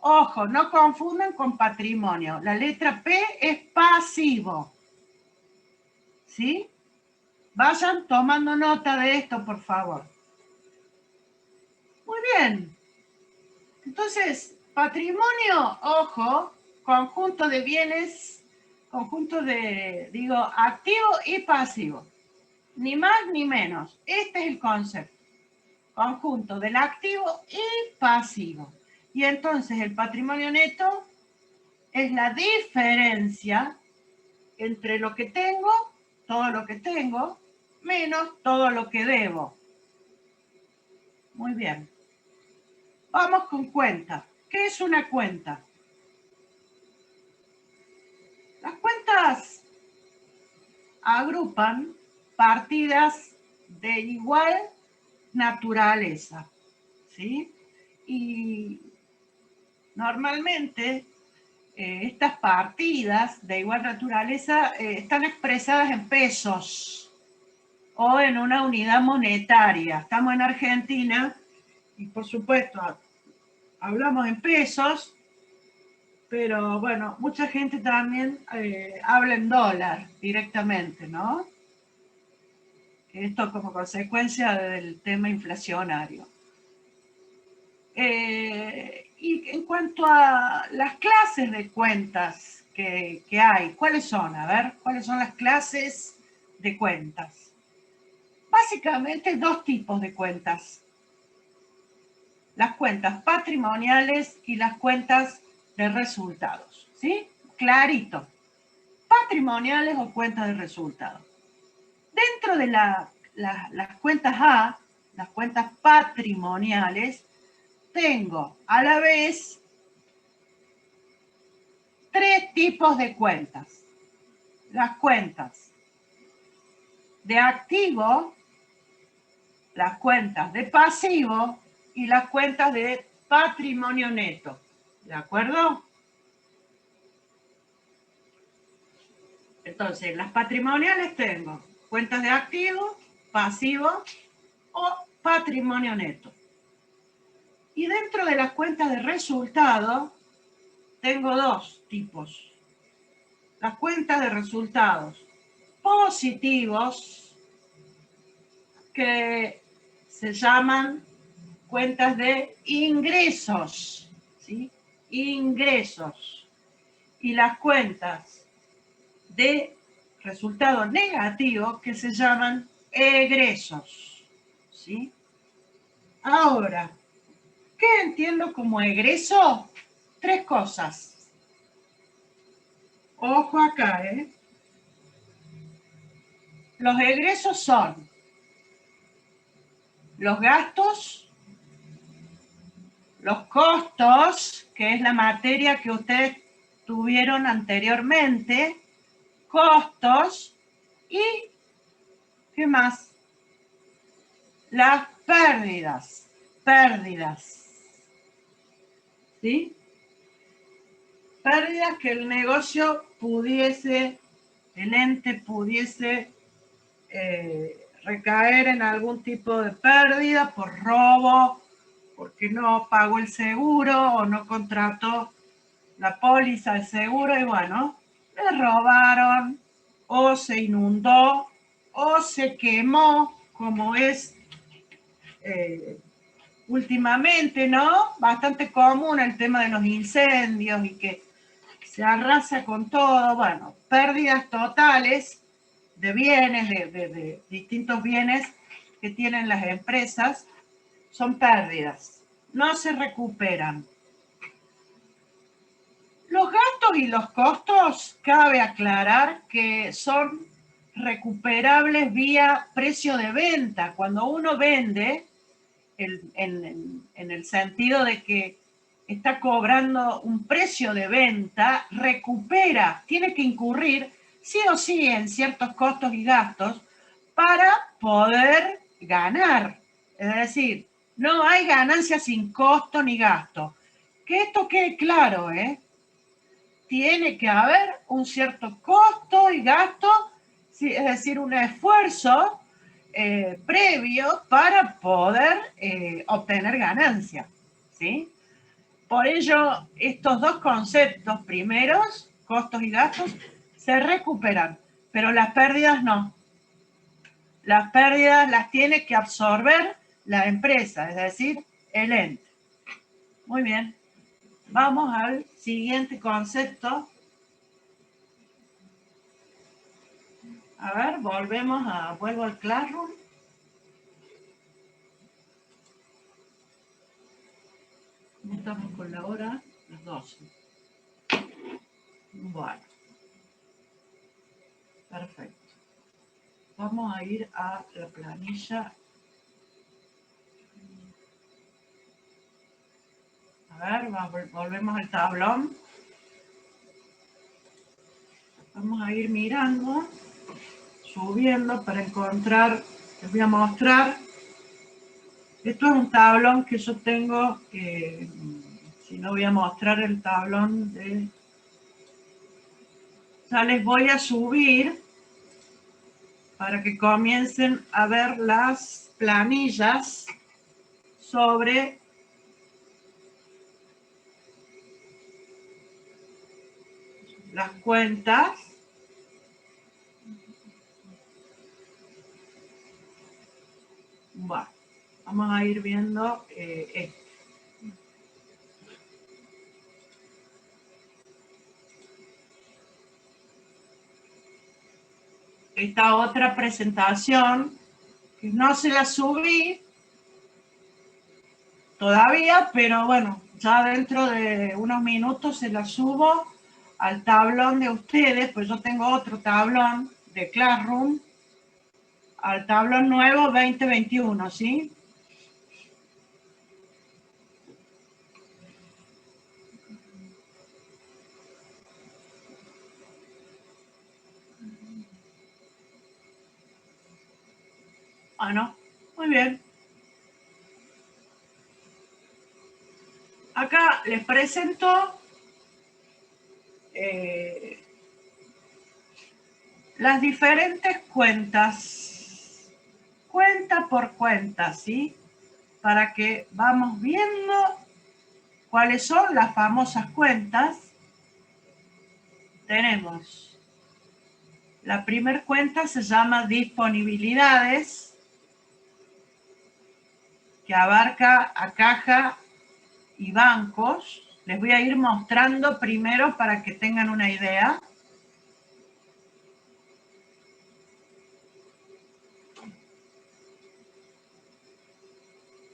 Ojo, no confundan con patrimonio. La letra P es pasivo. ¿Sí? Vayan tomando nota de esto, por favor. Muy bien. Entonces, patrimonio, ojo, conjunto de bienes, conjunto de, activo y pasivo. Ni más ni menos. Este es el concepto. Conjunto del activo y pasivo. Y entonces el patrimonio neto es la diferencia entre lo que tengo, todo lo que tengo, menos todo lo que debo. Muy bien. Vamos con cuenta. ¿Qué es una cuenta? Las cuentas agrupan partidas de igual naturaleza, ¿sí? Y normalmente estas partidas de igual naturaleza están expresadas en pesos o en una unidad monetaria. Estamos en Argentina y por supuesto hablamos en pesos, pero bueno, mucha gente también habla en dólar directamente, ¿no? Esto como consecuencia del tema inflacionario. Y en cuanto a las clases de cuentas que hay, ¿cuáles son? A ver, ¿cuáles son las clases de cuentas? Básicamente 2 tipos de cuentas. Las cuentas patrimoniales y las cuentas de resultados, ¿sí? Clarito. Patrimoniales o cuentas de resultados. Dentro de las cuentas A, las cuentas patrimoniales, tengo a la vez 3 tipos de cuentas. Las cuentas de activo, las cuentas de pasivo y las cuentas de patrimonio neto. ¿De acuerdo? Entonces, las patrimoniales tengo cuentas de activo, pasivo o patrimonio neto. Y dentro de las cuentas de resultado, tengo 2 tipos. Las cuentas de resultados positivos, que se llaman cuentas de ingresos, ¿sí? Ingresos. Y las cuentas de resultados negativos, que se llaman egresos, ¿sí? Ahora, ¿qué entiendo como egreso? 3 cosas. Ojo acá, ¿eh? Los egresos son los gastos, los costos, que es la materia que ustedes tuvieron anteriormente, costos y, ¿qué más? Las pérdidas, ¿sí? Pérdidas que el negocio pudiese, el ente pudiese recaer en algún tipo de pérdida por robo, porque no pagó el seguro o no contrató la póliza de seguro y bueno, le robaron o se inundó o se quemó, como es últimamente, ¿no? Bastante común el tema de los incendios y que se arrasa con todo, bueno, pérdidas totales de bienes, de distintos bienes que tienen las empresas, son pérdidas, no se recuperan. Los gastos y los costos, cabe aclarar que son recuperables vía precio de venta. Cuando uno vende, en el sentido de que está cobrando un precio de venta, recupera, tiene que incurrir sí o sí en ciertos costos y gastos para poder ganar. Es decir, no hay ganancia sin costo ni gasto. Que esto quede claro, ¿eh? Tiene que haber un cierto costo y gasto, es decir, un esfuerzo previo para poder obtener ganancia, ¿sí? Por ello, estos dos conceptos primeros, costos y gastos, se recuperan, pero las pérdidas no. Las pérdidas las tiene que absorber la empresa, es decir, el ente. Muy bien. Vamos al siguiente concepto. A ver, vuelvo al Classroom. Estamos con la hora, las 12. Bueno. Perfecto. Vamos a ir a la planilla. A ver, volvemos al tablón. Vamos a ir mirando, subiendo para encontrar, les voy a mostrar. Esto es un tablón que yo tengo, si no voy a mostrar el tablón de... Ya les voy a subir para que comiencen a ver las planillas sobre las cuentas. Bueno, vamos a ir viendo esto. Esta otra presentación, que no se la subí todavía, pero bueno, ya dentro de unos minutos se la subo al tablón de ustedes, pues yo tengo otro tablón de Classroom, al tablón nuevo 2021, ¿sí? Ah, no, muy bien. Acá les presento las diferentes cuentas, cuenta por cuenta, ¿sí? Para que vamos viendo cuáles son las famosas cuentas. Tenemos, la primera cuenta se llama disponibilidades, que abarca a caja y bancos. Les voy a ir mostrando primero para que tengan una idea.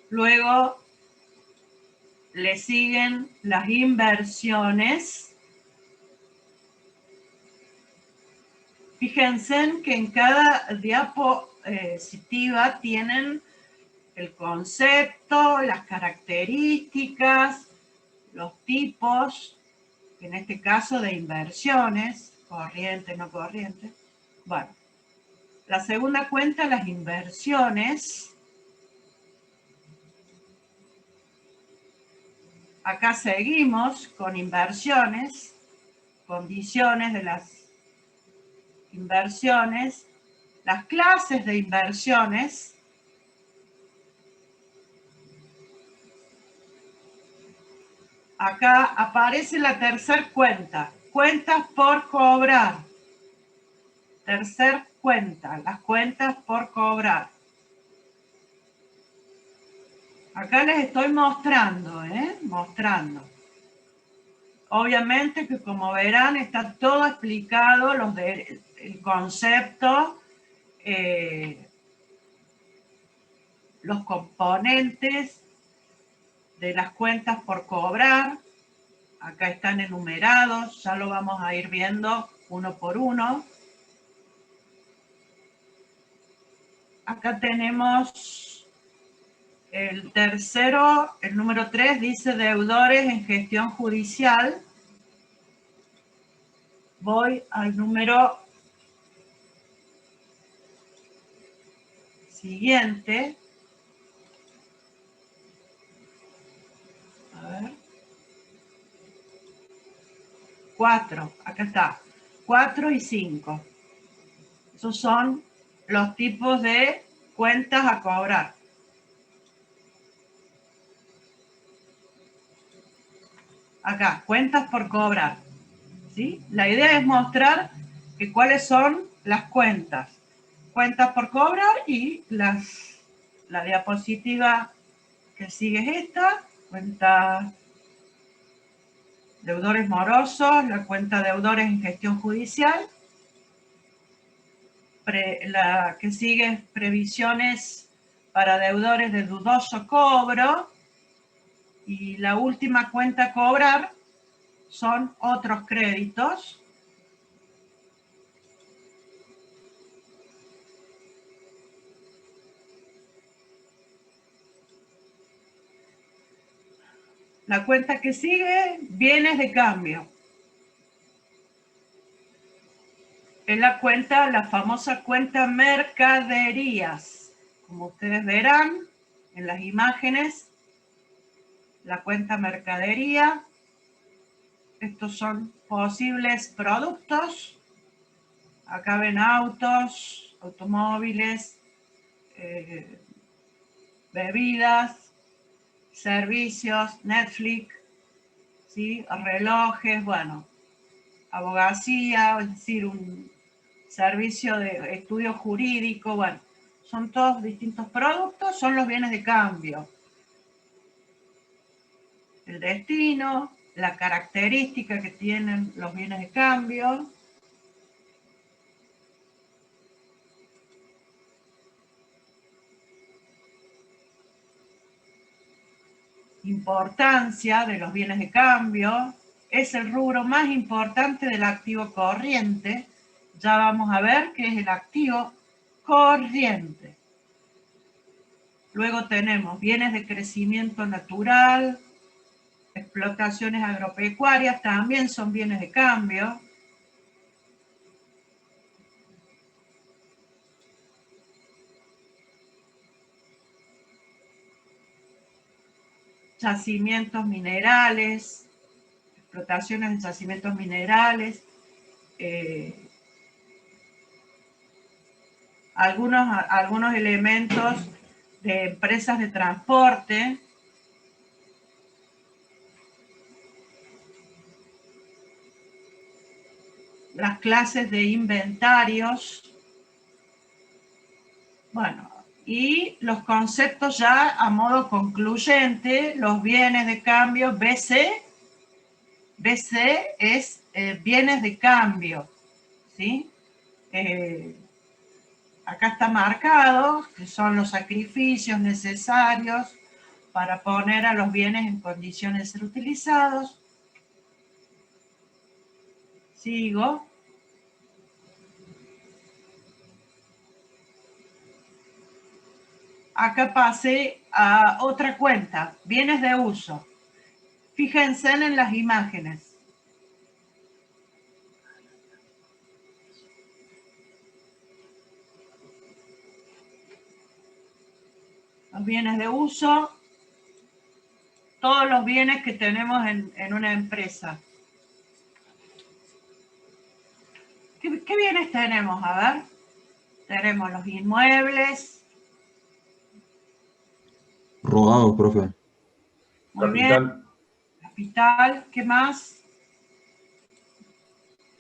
Luego le siguen las inversiones Fíjense que en cada diapositiva tienen el concepto, las características, los tipos, en este caso de inversiones, corriente, no corriente. Bueno, la segunda cuenta, las inversiones. Acá seguimos con inversiones, condiciones de las inversiones, las clases de inversiones. Acá aparece la tercera cuenta, cuentas por cobrar. Tercer cuenta, las cuentas por cobrar. Acá les estoy mostrando, mostrando. Obviamente que como verán está todo explicado, el concepto, los componentes de las cuentas por cobrar. Acá están enumerados, ya lo vamos a ir viendo uno por uno. Acá tenemos el tercero, el número 3, dice deudores en gestión judicial. Voy al número siguiente. A ver. 4, acá está. 4 y 5. Esos son los tipos de cuentas a cobrar. Acá, cuentas por cobrar. ¿Sí? La idea es mostrar que cuáles son las cuentas. Cuentas por cobrar y la diapositiva que sigue es esta. Cuenta deudores morosos, la cuenta deudores en gestión judicial. La que sigue es previsiones para deudores de dudoso cobro. Y la última cuenta a cobrar son otros créditos. La cuenta que sigue, bienes de cambio. Es la famosa cuenta mercaderías. Como ustedes verán en las imágenes, la cuenta mercadería. Estos son posibles productos. Acá ven autos, automóviles, bebidas, servicios, Netflix, ¿sí? Relojes, bueno, abogacía, es decir, un servicio de estudio jurídico, bueno, son todos distintos productos, son los bienes de cambio. El destino, la característica que tienen los bienes de cambio. Importancia de los bienes de cambio. Es el rubro más importante del activo corriente. Ya vamos a ver qué es el activo corriente. Luego tenemos bienes de crecimiento natural, explotaciones agropecuarias, también son bienes de cambio. Yacimientos minerales, explotaciones de yacimientos minerales, algunos elementos de empresas de transporte, las clases de inventarios, bueno, y los conceptos ya a modo concluyente, los bienes de cambio, BC. BC es bienes de cambio, ¿sí? Acá está marcado, que son los sacrificios necesarios para poner a los bienes en condiciones de ser utilizados. Sigo. acá pasé a otra cuenta, bienes de uso. Fíjense en las imágenes. Los bienes de uso, todos los bienes que tenemos en una empresa. ¿Qué bienes tenemos? A ver, tenemos los inmuebles. Rodados, profe. Muy bien. Capital, ¿qué más?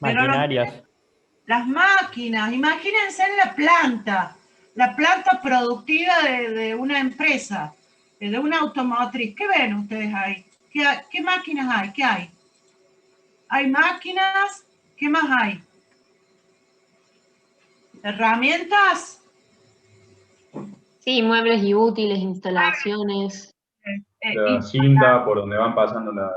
Maquinarias. Las máquinas, imagínense en la planta productiva de una empresa, de una automotriz. ¿Qué ven ustedes ahí? ¿Qué máquinas hay? ¿Qué hay? Hay máquinas, ¿qué más hay? ¿Herramientas? Sí, muebles y útiles, instalaciones. La cinta por donde van pasando las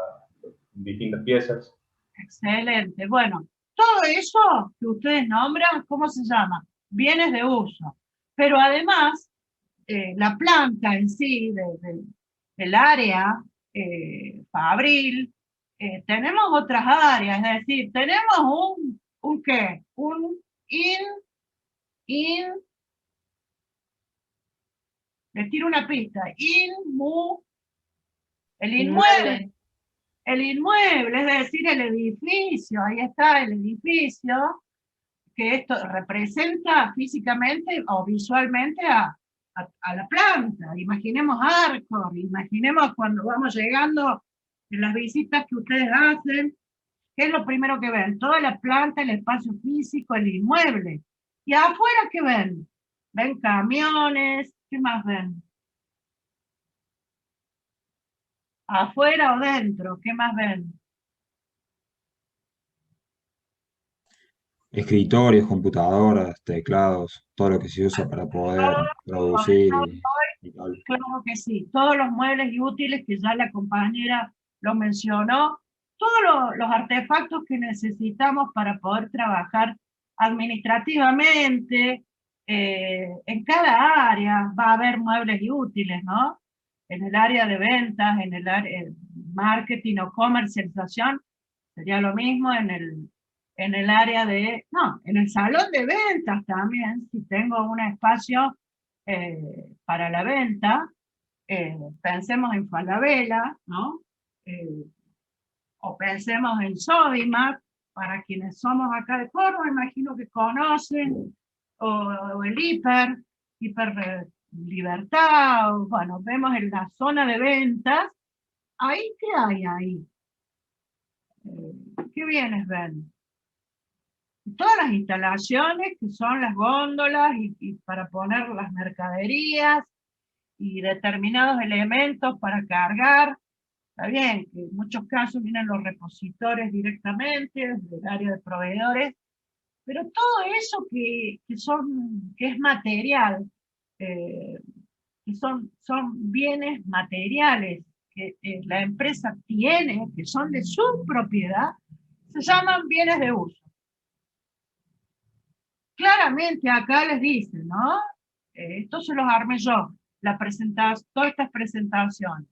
distintas piezas. Excelente. Bueno, todo eso que ustedes nombran, ¿cómo se llama? Bienes de uso. Pero además, la planta en sí, del área fabril, tenemos otras áreas, es decir, tenemos un ¿qué? Un les tiro una pista, el inmueble. El inmueble, es decir, el edificio, ahí está el edificio, que esto representa físicamente o visualmente a la planta. Imaginemos arcos, imaginemos cuando vamos llegando en las visitas que ustedes hacen, ¿qué es lo primero que ven? Toda la planta, el espacio físico, el inmueble. ¿Y afuera qué ven? Ven camiones, ¿qué más ven? ¿Afuera o dentro? ¿Qué más ven? Escritorios, computadoras, teclados, todo lo que se usa para poder producir y tal. Claro que sí, todos los muebles y útiles que ya la compañera lo mencionó, todos los artefactos que necesitamos para poder trabajar administrativamente, en cada área va a haber muebles y útiles, ¿no? En el área de ventas, en el área de marketing o comercialización, sería lo mismo en el área de, no, en el salón de ventas también, si tengo un espacio para la venta, pensemos en Falabella, ¿no? O pensemos en Sodimac, para quienes somos acá de Córdoba, imagino que conocen, o el Hiper Libertad, o, bueno, vemos en la zona de ventas, ¿ahí qué hay ahí? ¿Qué bienes ven? Todas las instalaciones que son las góndolas y para poner las mercaderías y determinados elementos para cargar. Está bien, que en muchos casos vienen los repositores directamente del área de proveedores, pero todo eso que es material, que son bienes materiales que la empresa tiene, que son de su propiedad, se llaman bienes de uso. Claramente acá les dicen, ¿no? Esto se los armé yo, todas estas presentaciones.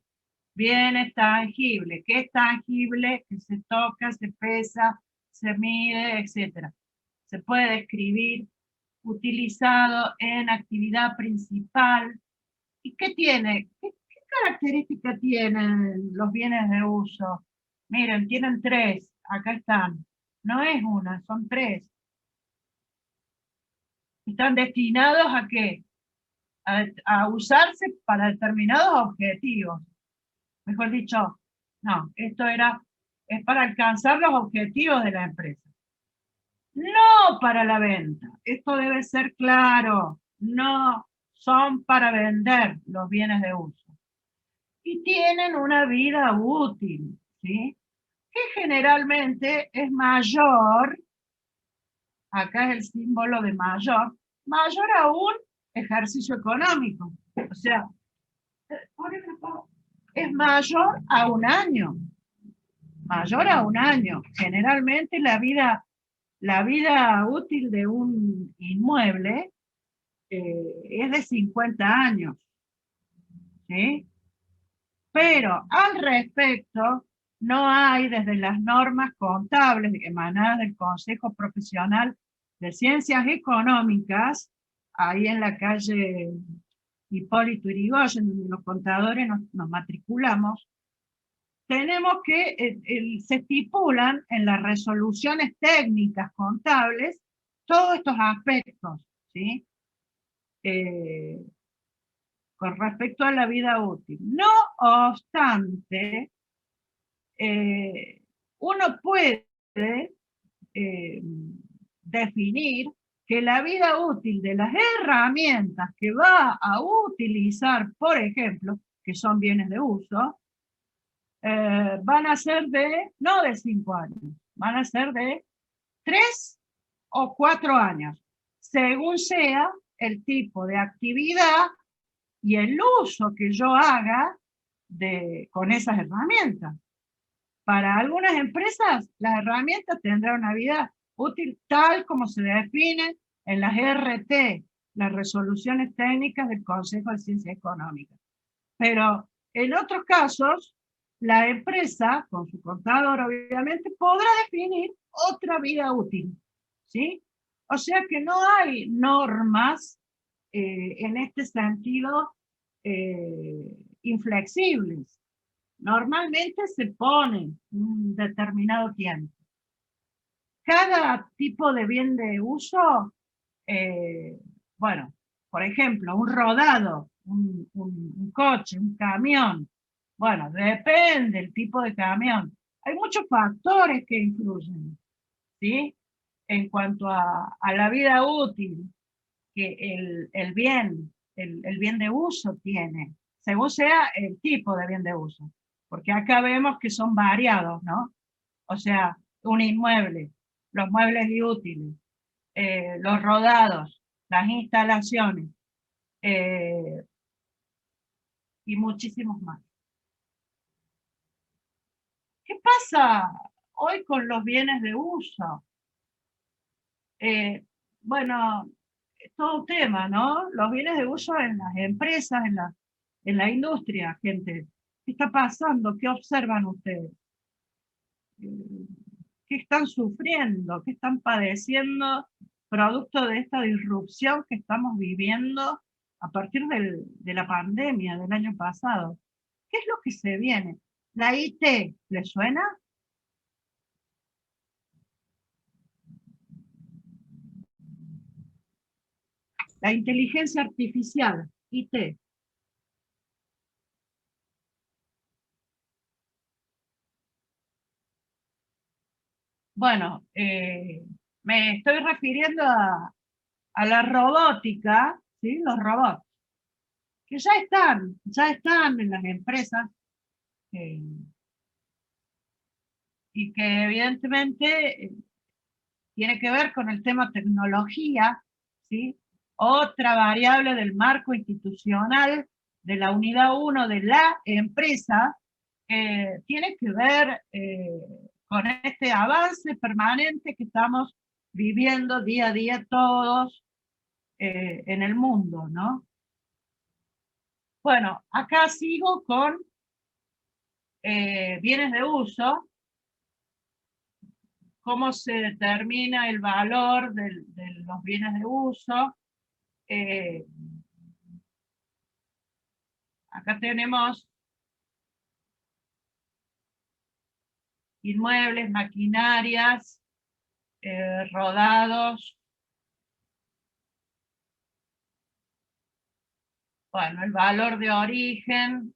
Bienes tangibles, ¿qué es tangible? Que se toca, se pesa, se mide, etc. Se puede describir, utilizado en actividad principal. ¿Y qué tiene? ¿Qué característica tienen los bienes de uso? Miren, tienen tres, acá están. No es una, son tres. Están destinados ¿a qué? A usarse para determinados objetivos. Mejor dicho, no, es para alcanzar los objetivos de la empresa. No para la venta. Esto debe ser claro. No son para vender los bienes de uso. Y tienen una vida útil, ¿sí? Que generalmente es mayor, acá es el símbolo de mayor a un ejercicio económico. O sea, es mayor a un año. Mayor a un año. Generalmente la vida útil de un inmueble es de 50 años. ¿sí? Pero al respecto, no hay desde las normas contables emanadas del Consejo Profesional de Ciencias Económicas, ahí en la calle Hipólito Yrigoyen, donde los contadores nos matriculamos, tenemos que, se estipulan en las resoluciones técnicas contables todos estos aspectos, ¿sí? Con respecto a la vida útil. No obstante, uno puede definir que la vida útil de las herramientas que va a utilizar, por ejemplo, que son bienes de uso, van a ser no de 5 años, van a ser de 3 o 4 años, según sea el tipo de actividad y el uso que yo haga con esas herramientas. Para algunas empresas, las herramientas tendrán una vida útil tal como se define en las RT, las resoluciones técnicas del Consejo de Ciencias Económicas. Pero en otros casos, la empresa, con su contador obviamente, podrá definir otra vida útil, ¿sí? O sea que no hay normas en este sentido inflexibles. Normalmente se pone un determinado tiempo. Cada tipo de bien de uso, bueno, por ejemplo, un rodado, un coche, un camión, bueno, depende del tipo de camión. Hay muchos factores que influyen, ¿sí? En cuanto a la vida útil que el bien de uso tiene, según sea el tipo de bien de uso. Porque acá vemos que son variados, ¿no? O sea, un inmueble, los muebles y útiles, los rodados, las instalaciones, y muchísimos más. ¿Qué pasa hoy con los bienes de uso? Bueno, es todo un tema, ¿no? Los bienes de uso en las empresas, en la industria, gente. ¿Qué está pasando? ¿Qué observan ustedes? ¿Qué están sufriendo? ¿Qué están padeciendo producto de esta disrupción que estamos viviendo a partir de la pandemia del año pasado? ¿Qué es lo que se viene? ¿La IT les suena? La inteligencia artificial, IT. Bueno, me estoy refiriendo a la robótica, ¿sí? Los robots, que ya están en las empresas, y que evidentemente tiene que ver con el tema tecnología, ¿sí? Otra variable del marco institucional de la unidad 1 de la empresa, tiene que ver con este avance permanente que estamos viviendo día a día todos en el mundo, ¿no? Bueno, acá sigo con bienes de uso, cómo se determina el valor de los bienes de uso. Acá tenemos inmuebles, maquinarias, rodados. Bueno, el valor de origen.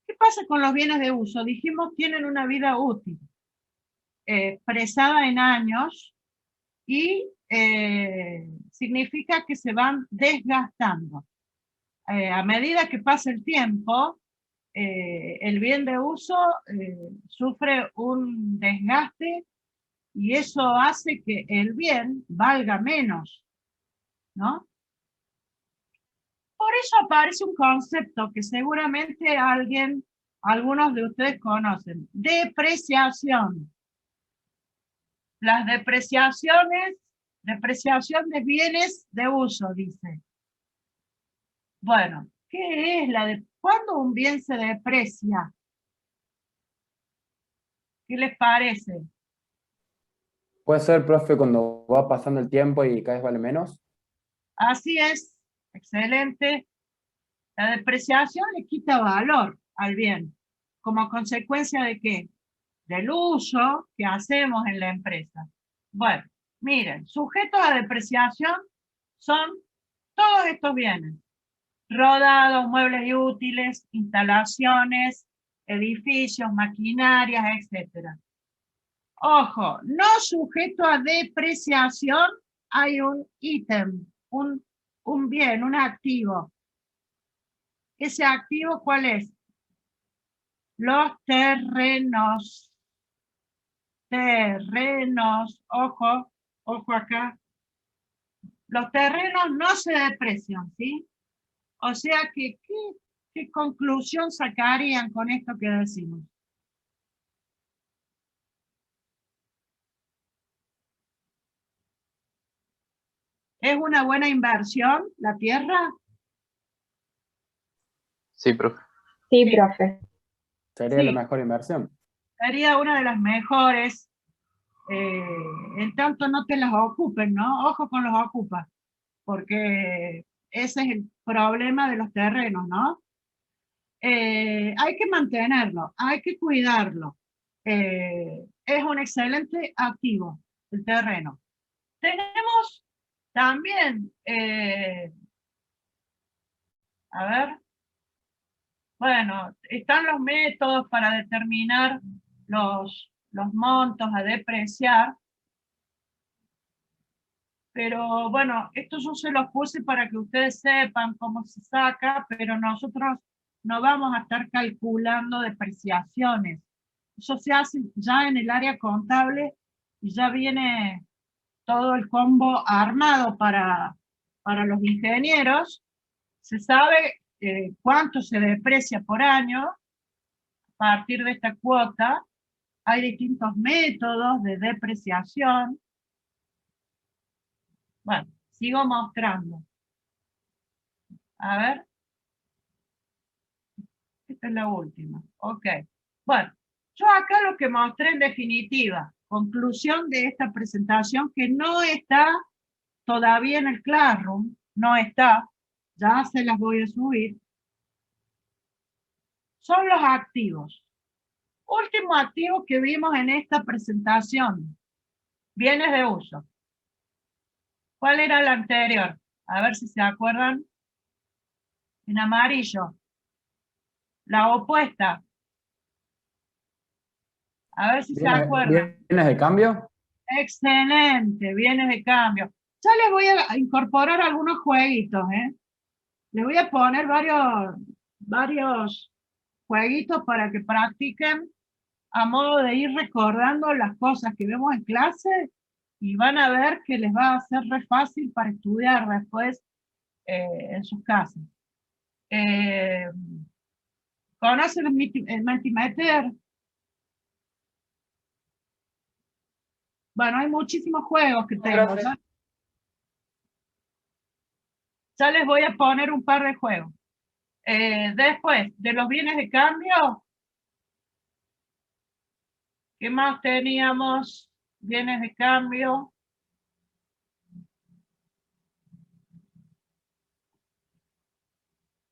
¿Qué pasa con los bienes de uso? Dijimos, tienen una vida útil, expresada en años, y significa que se van desgastando. A medida que pasa el tiempo, el bien de uso sufre un desgaste y eso hace que el bien valga menos, ¿no? Por eso aparece un concepto que seguramente algunos de ustedes conocen: depreciación. Las depreciación de bienes de uso, dice. Bueno, ¿qué es ¿Cuándo un bien se deprecia? ¿Qué les parece? Puede ser, profe, cuando va pasando el tiempo y cada vez vale menos. Así es, excelente. La depreciación le quita valor al bien. ¿Como consecuencia de qué? Del uso que hacemos en la empresa. Bueno, miren, sujetos a depreciación son todos estos bienes. Rodados, muebles y útiles, instalaciones, edificios, maquinarias, etc. Ojo, no sujeto a depreciación hay un ítem, un bien, un activo. ¿Ese activo cuál es? Los terrenos. Terrenos, ojo, ojo acá. Los terrenos no se deprecian, ¿sí? O sea que, ¿qué conclusión sacarían con esto que decimos? ¿Es una buena inversión la tierra? Sí, profe. Sí, Sí. profe. Sería la Sí. mejor inversión. Sería una de las mejores, en tanto no te las ocupen, ¿no? Ojo con los ocupas, porque ese es el problema de los terrenos, ¿no? Hay que mantenerlo, hay que cuidarlo. Es un excelente activo, el terreno. Tenemos también, a ver, bueno, están los métodos para determinar los montos a depreciar, pero bueno, esto yo se los puse para que ustedes sepan cómo se saca, pero nosotros no vamos a estar calculando depreciaciones. Eso se hace ya en el área contable y ya viene todo el combo armado para los ingenieros. Se sabe cuánto se deprecia por año a partir de esta cuota. Hay distintos métodos de depreciación. Bueno, sigo mostrando. A ver. Esta es la última. Ok. Bueno, yo acá lo que mostré en definitiva, conclusión de esta presentación que no está todavía en el Classroom, no está, ya se las voy a subir, son los activos. Último activo que vimos en esta presentación, bienes de uso. ¿Cuál era el anterior? A ver si se acuerdan. En amarillo. La opuesta. A ver si se acuerdan. ¿Bienes de cambio? Excelente, bienes de cambio. Ya les voy a incorporar algunos jueguitos, ¿eh? Les voy a poner varios jueguitos para que practiquen a modo de ir recordando las cosas que vemos en clase y van a ver que les va a ser re fácil para estudiar después en sus casas. ¿Conocen el Mentimeter? Bueno, hay muchísimos juegos que tengo. Ya les voy a poner un par de juegos. Después, de los bienes de cambio, ¿qué más teníamos? Bienes de cambio.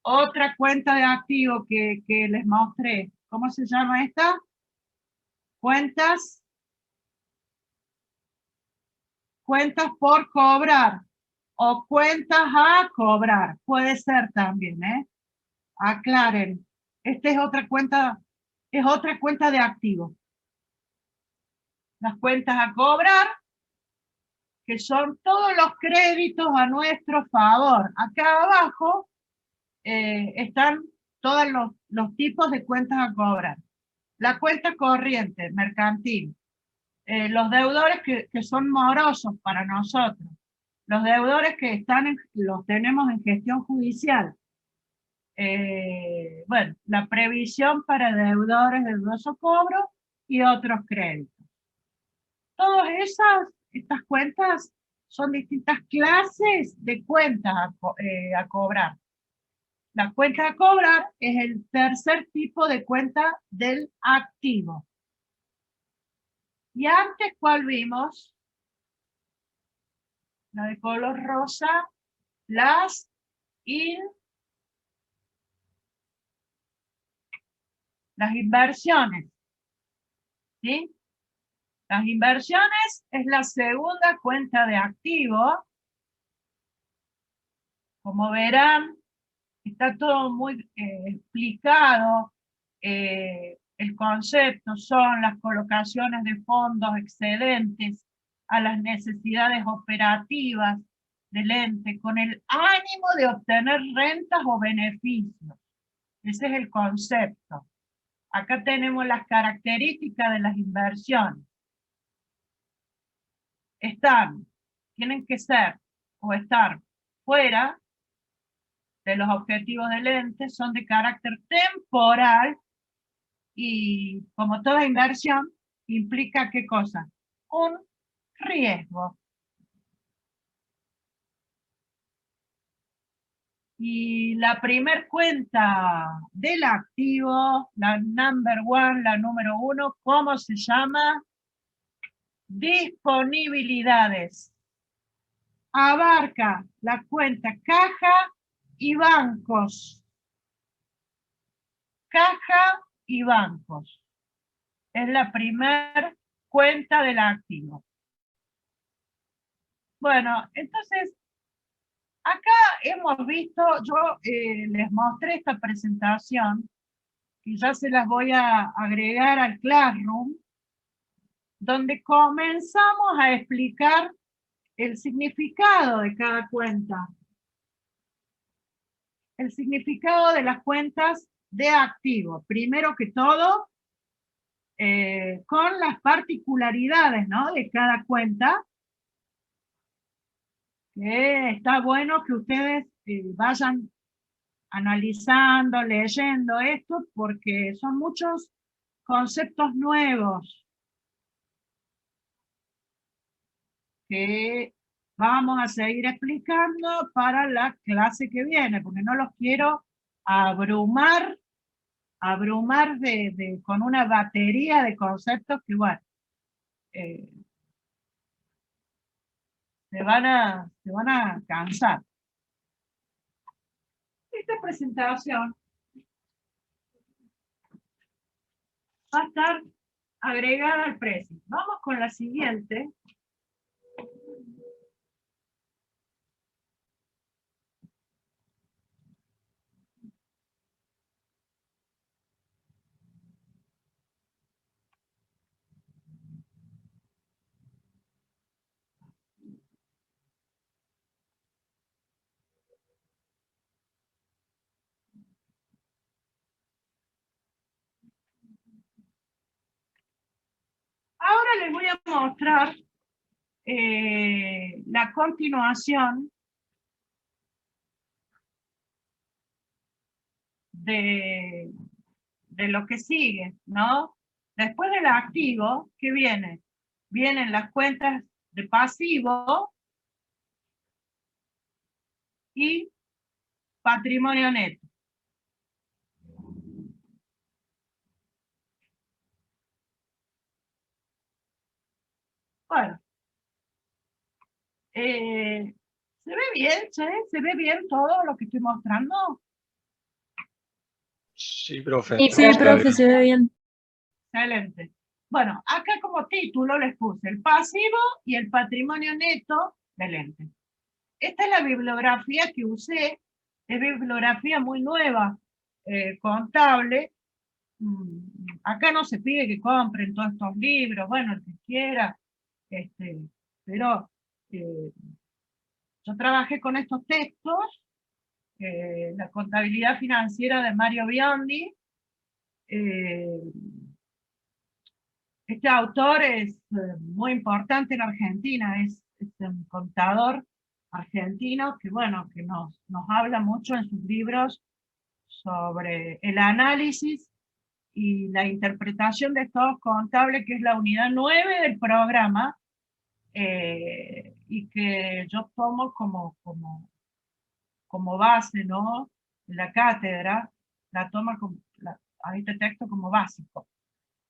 Otra cuenta de activo que les mostré. ¿Cómo se llama esta? Cuentas por cobrar o cuentas a cobrar. Puede ser también, ¿eh? Aclaren. Esta es otra cuenta de activo. Las cuentas a cobrar, que son todos los créditos a nuestro favor. Acá abajo están todos los tipos de cuentas a cobrar. La cuenta corriente, mercantil. Los deudores que son morosos para nosotros. Los deudores que los tenemos en gestión judicial. Bueno, la previsión para deudores de dudoso cobro y otros créditos. Todas estas cuentas son distintas clases de cuentas a cobrar. La cuenta a cobrar es el tercer tipo de cuenta del activo. Y antes, ¿cuál vimos? La de color rosa, las inversiones. ¿Sí? Las inversiones es la segunda cuenta de activo. Como verán, está todo muy explicado. El concepto son las colocaciones de fondos excedentes a las necesidades operativas del ente con el ánimo de obtener rentas o beneficios. Ese es el concepto. Acá tenemos las características de las inversiones. Tienen que ser o estar fuera de los objetivos del ente, son de carácter temporal y, como toda inversión, implica ¿qué cosa? Un riesgo. Y la primer cuenta del activo, la number one, la número 1, ¿cómo se llama? Disponibilidades. Abarca la cuenta caja y bancos. Caja y bancos. Es la primer cuenta del activo. Bueno, entonces, acá hemos visto, yo les mostré esta presentación, y ya se las voy a agregar al Classroom, donde comenzamos a explicar el significado de cada cuenta. El significado de las cuentas de activo. Primero que todo, con las particularidades, ¿no?, de cada cuenta. Está bueno que ustedes vayan analizando, leyendo esto, porque son muchos conceptos nuevos que vamos a seguir explicando para la clase que viene, porque no los quiero abrumar con una batería de conceptos que, bueno, se van a cansar. Esta presentación va a estar agregada al precio. Vamos con la siguiente. Ahora les voy a mostrar la continuación de lo que sigue, ¿no? Después del activo, ¿qué viene? Vienen las cuentas de pasivo y patrimonio neto. Bueno, ¿se ve bien, che? ¿Se ve bien todo lo que estoy mostrando? Sí, profe. Sí, profe, se ve bien. Excelente. Bueno, acá como título les puse el pasivo y el patrimonio neto del ente. Esta es la bibliografía que usé, es bibliografía muy nueva, contable. Acá no se pide que compren todos estos libros, bueno, el que quiera, pero yo trabajé con estos textos, la contabilidad financiera de Mario Biondi. Este autor es muy importante en Argentina, es un contador argentino que, bueno, que nos habla mucho en sus libros sobre el análisis y la interpretación de estados contables, que es la unidad 9 del programa, y que yo tomo como base, ¿no?, la cátedra, la toma a este texto como básico.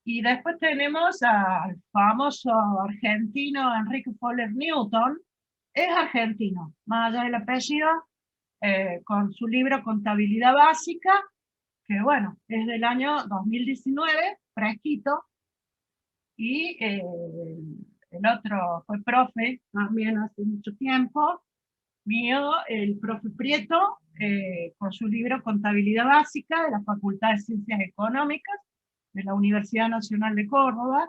Y después tenemos al famoso argentino Enrique Fowler Newton, es argentino, más allá del apellido, con su libro Contabilidad Básica, que bueno, es del año 2019, fresquito, y el otro fue profe, también hace mucho tiempo, mío, el profe Prieto, con su libro Contabilidad Básica de la Facultad de Ciencias Económicas de la Universidad Nacional de Córdoba,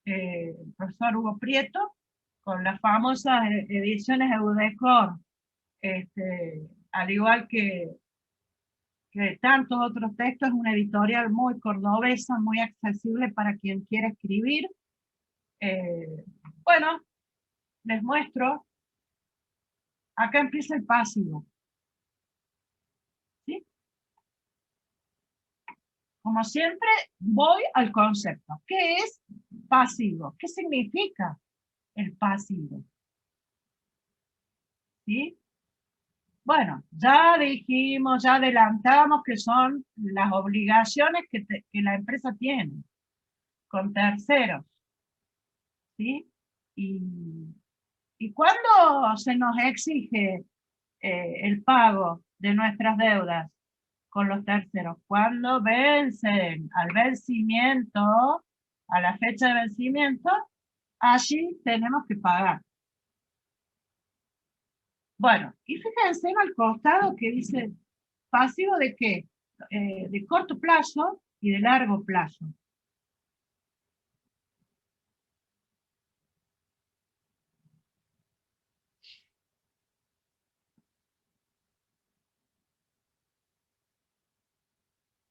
el profesor Hugo Prieto, con las famosas ediciones Eudecor, al igual que tantos otros textos, es una editorial muy cordobesa, muy accesible para quien quiera escribir. Bueno, les muestro. Acá empieza el pasivo. ¿Sí? Como siempre, voy al concepto. ¿Qué es pasivo? ¿Qué significa el pasivo? ¿Sí? Bueno, ya dijimos, ya adelantamos que son las obligaciones que la empresa tiene con terceros. ¿Sí? ¿Y cuándo se nos exige el pago de nuestras deudas con los terceros? Cuando vencen, al vencimiento, a la fecha de vencimiento, allí tenemos que pagar. Bueno, y fíjense en el costado que dice pasivo de qué, de corto plazo y de largo plazo.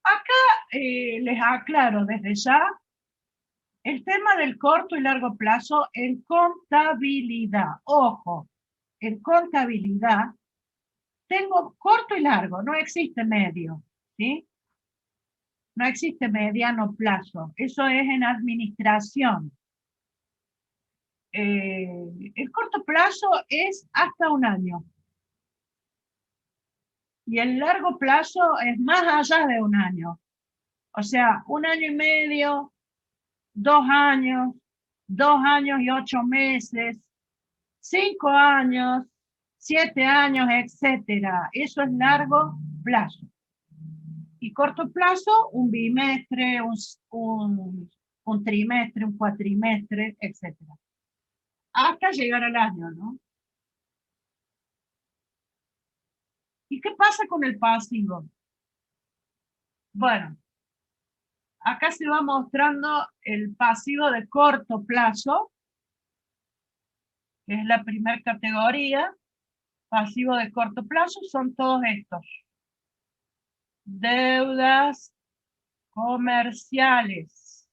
Acá les aclaro desde ya el tema del corto y largo plazo en contabilidad. Ojo, en contabilidad tengo corto y largo, no existe medio, ¿sí? No existe mediano plazo, eso es en administración. El corto plazo es hasta un año. Y el largo plazo es más allá de un año. O sea, 1 año y medio, 2 años, 2 años y 8 meses, 5 años, 7 años, etcétera. Eso es largo plazo. Y corto plazo, un bimestre, un trimestre, un cuatrimestre, etcétera. Hasta llegar al año, ¿no? ¿Y qué pasa con el pasivo? Bueno, acá se va mostrando el pasivo de corto plazo, que es la primera categoría. Pasivo de corto plazo son todos estos. Deudas comerciales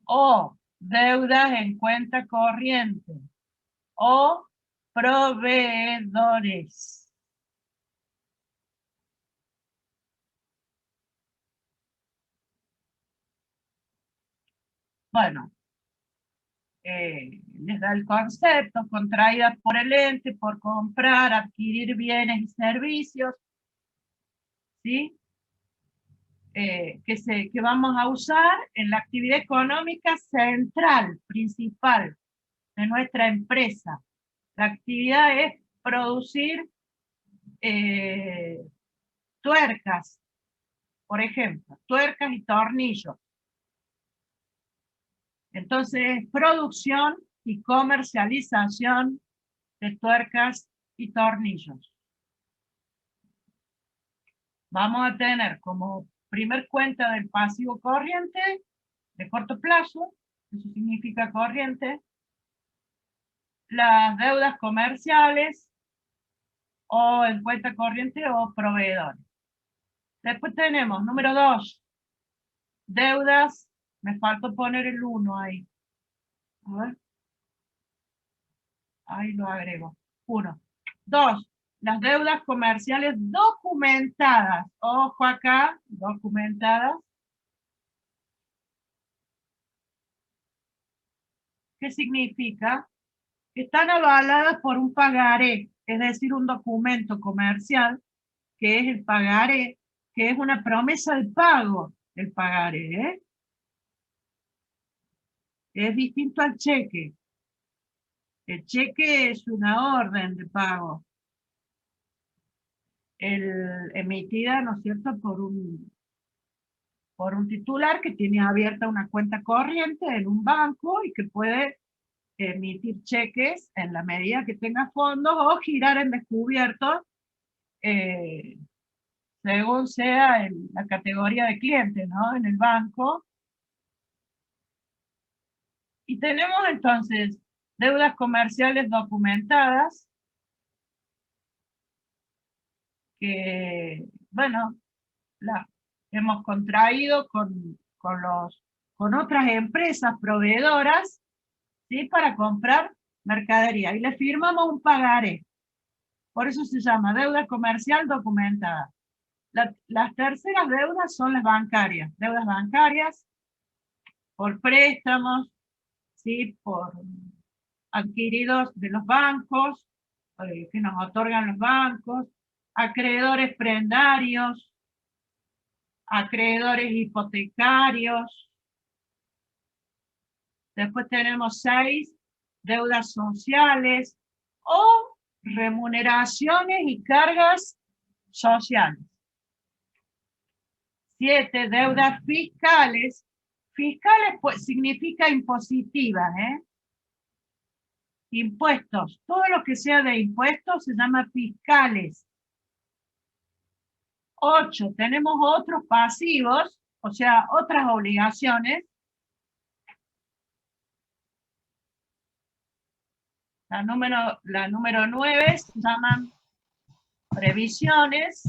o deudas en cuenta corriente o proveedores. Bueno, les da el concepto, contraídas por el ente, por comprar, adquirir bienes y servicios, ¿sí? Que vamos a usar en la actividad económica central, principal de nuestra empresa. La actividad es producir tuercas, por ejemplo, tuercas y tornillos. Entonces, producción y comercialización de tuercas y tornillos. Vamos a tener como primer cuenta del pasivo corriente, de corto plazo, eso significa corriente, las deudas comerciales, o en cuenta corriente o proveedores. Después tenemos, número 2, deudas, me faltó poner el 1 ahí. A ver. Ahí lo agrego. 1. 2. Las deudas comerciales documentadas. Ojo acá, documentadas. ¿Qué significa? Que están avaladas por un pagaré, es decir, un documento comercial que es el pagaré, que es una promesa de pago, el pagaré, ¿eh? Es distinto al cheque. El cheque es una orden de pago. Emitida, ¿no es cierto?, por un titular que tiene abierta una cuenta corriente en un banco y que puede emitir cheques en la medida que tenga fondos o girar en descubierto según sea la categoría de cliente, ¿no?, en el banco. Y tenemos entonces deudas comerciales documentadas que, bueno, las hemos contraído con otras empresas proveedoras, ¿sí?, para comprar mercadería. Y le firmamos un pagaré. Por eso se llama deuda comercial documentada. Las terceras deudas son las bancarias. Deudas bancarias por préstamos, ¿sí?, por adquiridos de los bancos, que nos otorgan los bancos, acreedores prendarios, acreedores hipotecarios. Después tenemos 6, deudas sociales o remuneraciones y cargas sociales. 7, deudas fiscales. Fiscales pues, significa impositivas, ¿eh? Impuestos. Todo lo que sea de impuestos se llama fiscales. 8, tenemos otros pasivos, o sea, otras obligaciones. La número 9 se llaman previsiones.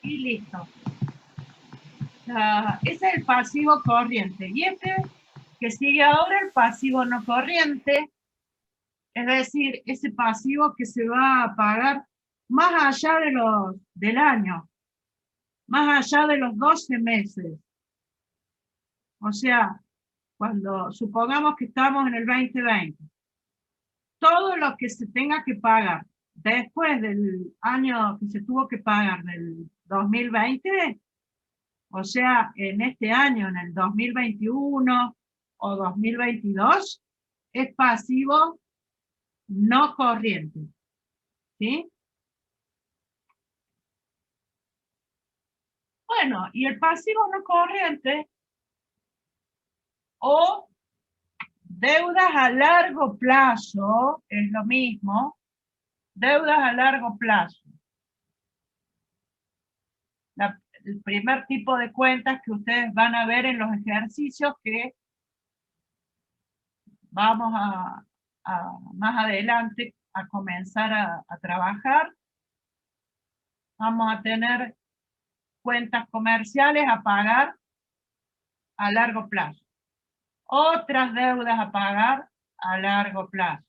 Y listo. Ese es el pasivo corriente. Y este que sigue ahora, el pasivo no corriente, es decir, ese pasivo que se va a pagar más allá del año, más allá de los 12 meses. O sea, cuando supongamos que estamos en el 2020, todo lo que se tenga que pagar después del año que se tuvo que pagar del 2020, o sea, en este año, en el 2021 o 2022, es pasivo no corriente. ¿Sí? Bueno, y el pasivo no corriente o deudas a largo plazo, es lo mismo, deudas a largo plazo. El primer tipo de cuentas que ustedes van a ver en los ejercicios que vamos a más adelante a comenzar a trabajar. Vamos a tener cuentas comerciales a pagar a largo plazo. Otras deudas a pagar a largo plazo.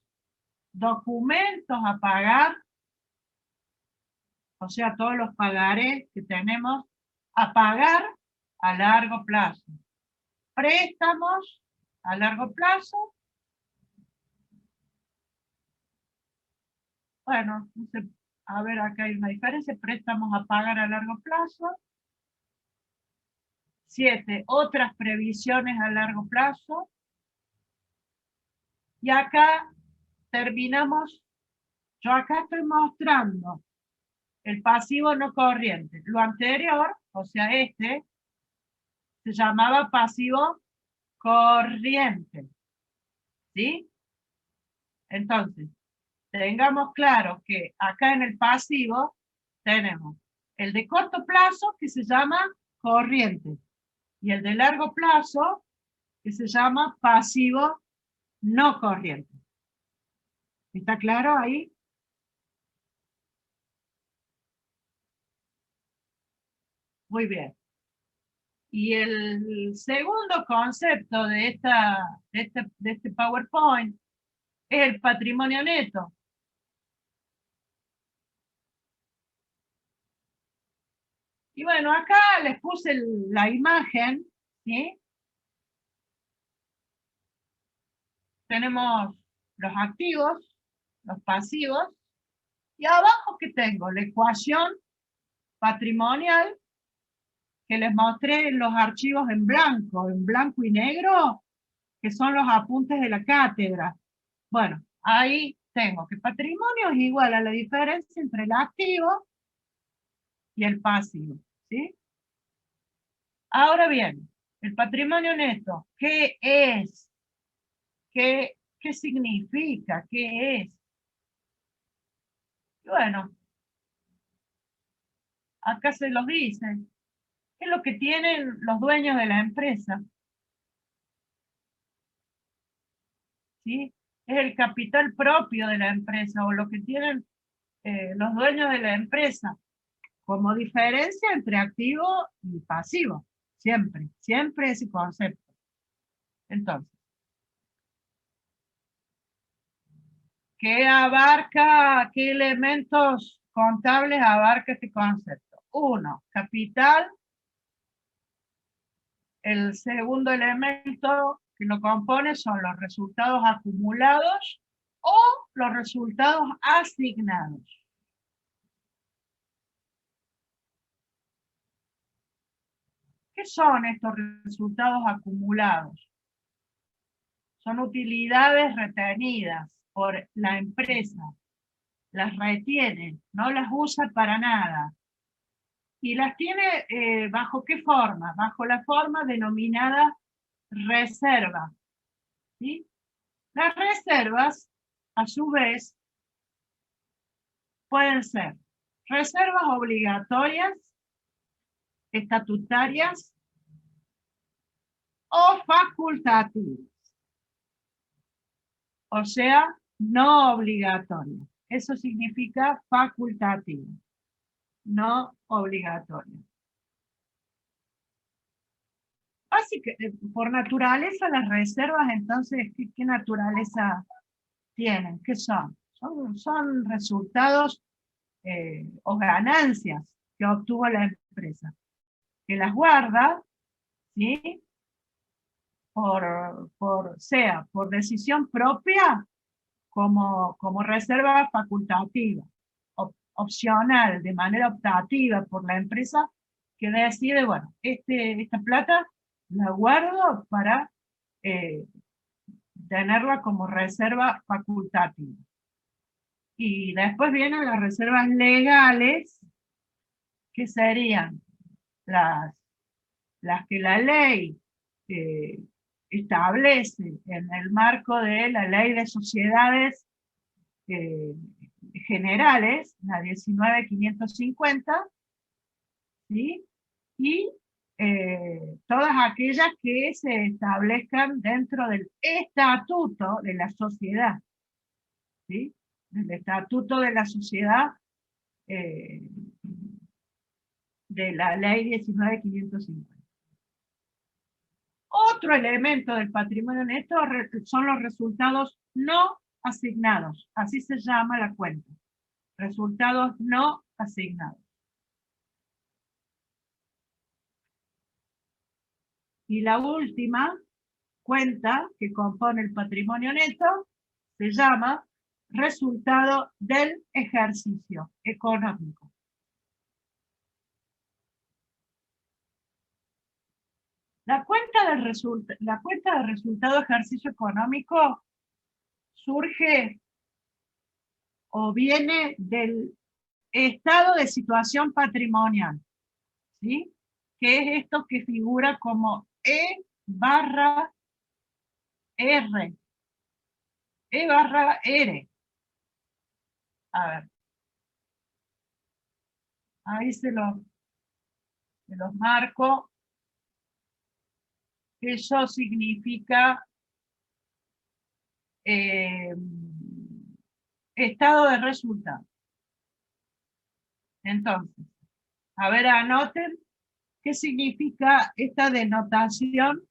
Documentos a pagar, o sea, todos los pagarés que tenemos a pagar a largo plazo. Préstamos a largo plazo. Bueno, a ver, acá hay una diferencia. Préstamos a pagar a largo plazo. 7, otras previsiones a largo plazo. Y acá terminamos, yo acá estoy mostrando el pasivo no corriente. Lo anterior, o sea, este, se llamaba pasivo corriente. ¿Sí? Entonces, tengamos claro que acá en el pasivo tenemos el de corto plazo que se llama corriente y el de largo plazo que se llama pasivo no corriente. ¿Está claro ahí? Muy bien. Y el segundo concepto de este PowerPoint es el patrimonio neto. Y bueno, acá les puse la imagen, ¿sí? Tenemos los activos, los pasivos, y abajo que tengo la ecuación patrimonial que les mostré en los archivos en blanco y negro, que son los apuntes de la cátedra. Bueno, ahí tengo que patrimonio es igual a la diferencia entre el activo y el pasivo, ¿sí? Ahora bien, el patrimonio neto, ¿qué es? ¿Qué significa? ¿Qué es? Bueno, acá se los dice. ¿Qué es lo que tienen los dueños de la empresa? ¿Sí? Es el capital propio de la empresa o lo que tienen los dueños de la empresa como diferencia entre activo y pasivo. Siempre, siempre ese concepto. Entonces, ¿qué abarca, qué elementos contables abarca este concepto? Uno, capital. El segundo elemento que lo compone son los resultados acumulados o los resultados asignados. ¿Qué son estos resultados acumulados? Son utilidades retenidas por la empresa. Las retiene, no las usa para nada. ¿Y las tiene bajo qué forma? Bajo la forma denominada reserva. ¿Sí? Las reservas, a su vez, pueden ser reservas obligatorias, estatutarias o facultativas. O sea, no obligatorias. Eso significa facultativo, no obligatorio. Así que, por naturaleza, las reservas, entonces, ¿qué naturaleza tienen? ¿Qué son? Son resultados o ganancias que obtuvo la empresa, que las guarda, ¿sí? Sea por decisión propia, como reserva facultativa, opcional, de manera optativa por la empresa, que decide, bueno, esta plata la guardo para tenerla como reserva facultativa. Y después vienen las reservas legales, que serían las que la ley establece en el marco de la ley de sociedades generales, la 19.550, ¿sí? Y todas aquellas que se establezcan dentro del estatuto de la sociedad, ¿sí? Del estatuto de la sociedad de la ley 19.550. Otro elemento del patrimonio neto son los resultados no asignados. Así se llama la cuenta. Resultados no asignados. Y la última cuenta que compone el patrimonio neto se llama resultado del ejercicio económico. La cuenta de resultado ejercicio económico surge o viene del estado de situación patrimonial, ¿sí? Que es esto que figura como E barra R. E barra R. A ver. Ahí se los marco. Eso significa estado de resultado. Entonces, a ver, anoten qué significa esta denotación.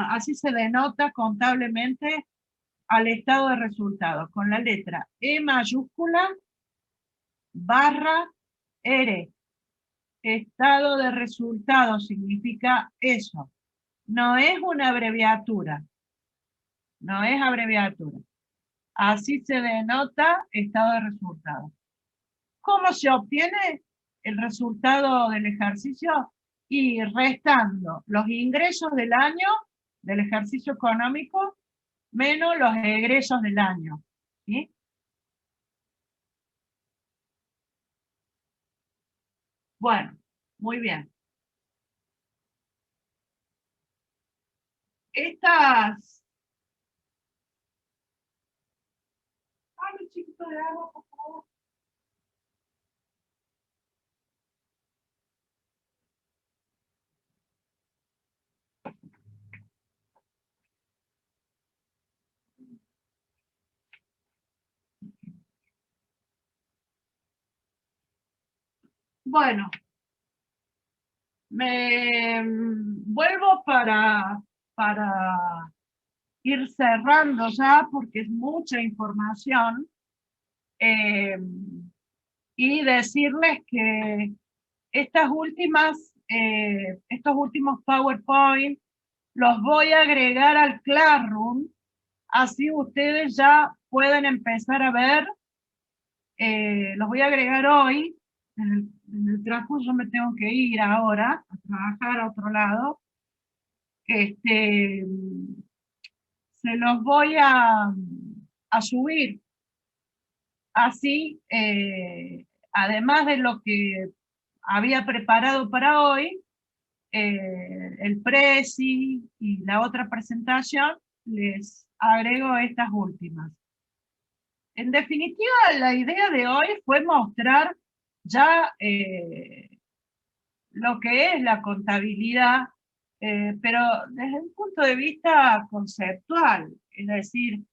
Así se denota contablemente al estado de resultado, con la letra E mayúscula barra R. Estado de resultado significa eso. No es una abreviatura. No es abreviatura. Así se denota estado de resultado. ¿Cómo se obtiene el resultado del ejercicio? Y restando los ingresos del año, del ejercicio económico, menos los egresos del año. ¿Sí? Bueno, muy bien. Estas... Ay, chiquito de agua, por favor. Bueno, me vuelvo para ir cerrando ya, porque es mucha información, y decirles que estas últimas, estos últimos PowerPoint los voy a agregar al Classroom, así ustedes ya pueden empezar a ver. Los voy a agregar hoy. En el transcurso me tengo que ir ahora a trabajar a otro lado. Se los voy a subir. Así, además de lo que había preparado para hoy, el Prezi y la otra presentación, les agrego estas últimas. En definitiva, la idea de hoy fue mostrar ya lo que es la contabilidad, pero desde un punto de vista conceptual, es decir,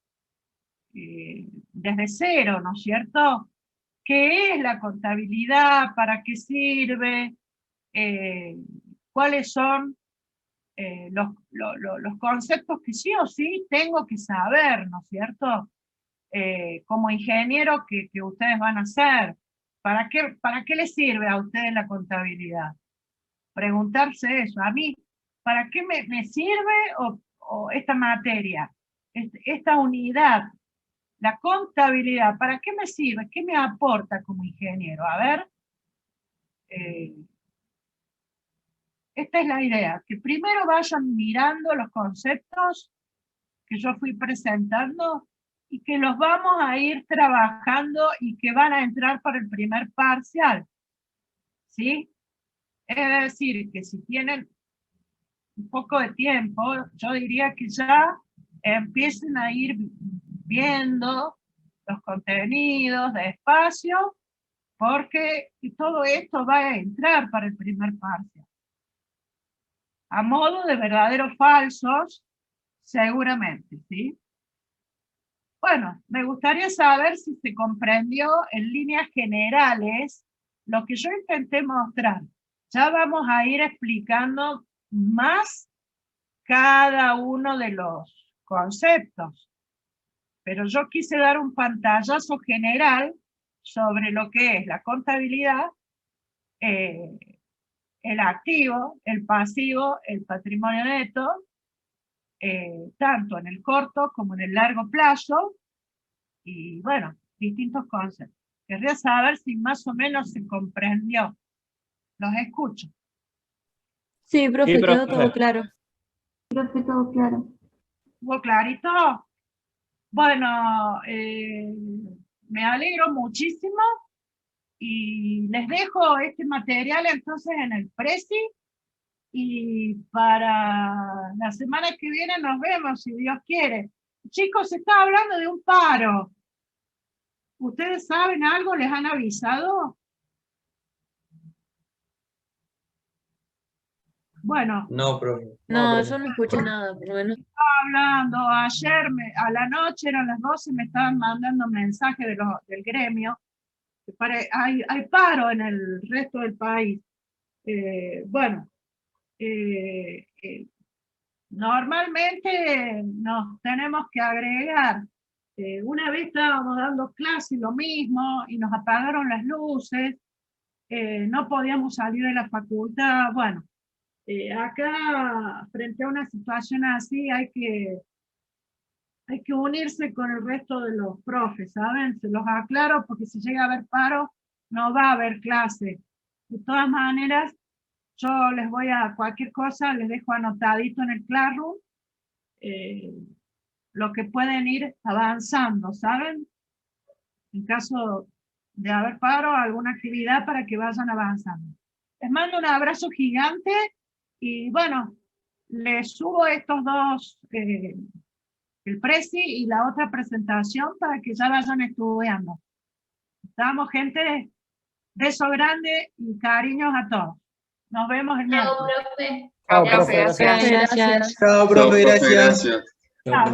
desde cero, ¿no es cierto? ¿Qué es la contabilidad? ¿Para qué sirve? ¿Cuáles son los conceptos que sí o sí tengo que saber, ¿no es cierto? Como ingeniero que ustedes van a hacer. ¿Para qué les sirve a ustedes la contabilidad? Preguntarse eso. A mí, ¿para qué me sirve o esta materia? Esta unidad, la contabilidad, ¿para qué me sirve? ¿Qué me aporta como ingeniero? A ver. Esta es la idea, que primero vayan mirando los conceptos que yo fui presentando y que los vamos a ir trabajando y que van a entrar para el primer parcial. ¿Sí? Es decir, que si tienen un poco de tiempo, yo diría que ya empiecen a ir viendo los contenidos despacio, porque todo esto va a entrar para el primer parcial. A modo de verdaderos falsos, seguramente, ¿sí? Bueno, me gustaría saber si se comprendió en líneas generales lo que yo intenté mostrar. Ya vamos a ir explicando más cada uno de los conceptos, pero yo quise dar un pantallazo general sobre lo que es la contabilidad, el activo, el pasivo, el patrimonio neto, tanto en el corto como en el largo plazo, y bueno, distintos conceptos. Querría saber si más o menos se comprendió. Los escucho. Sí, profe, Sí, quedó profe. todo claro. Profe, todo claro. ¿Estuvo clarito? Bueno, me alegro muchísimo y les dejo este material entonces en el Prezi, y para la semana que viene nos vemos, si Dios quiere. Chicos, se está hablando de un paro. ¿Ustedes saben algo? ¿Les han avisado? Bueno. No, profe. No, yo no escuché nada, por lo menos. Hablando, ayer a la noche, eran las 12, me estaban mandando mensajes del gremio. Hay paro en el resto del país. Normalmente nos tenemos que agregar. Una vez estábamos dando clase lo mismo y nos apagaron las luces, no podíamos salir de la facultad. Bueno, acá frente a una situación así hay hay que unirse con el resto de los profes, ¿saben? Se los aclaro porque si llega a haber paro, no va a haber clase. De todas maneras, yo les voy a cualquier cosa, les dejo anotadito en el Classroom lo que pueden ir avanzando, ¿saben? En caso de haber paro, alguna actividad para que vayan avanzando. Les mando un abrazo gigante y bueno, les subo estos dos, el Prezi y la otra presentación para que ya vayan estudiando. Estamos, gente, beso grande y cariños a todos. Nos vemos el miércoles. Profe. Chao, profe, gracias. Gracias. Chao, profe, gracias. Chao.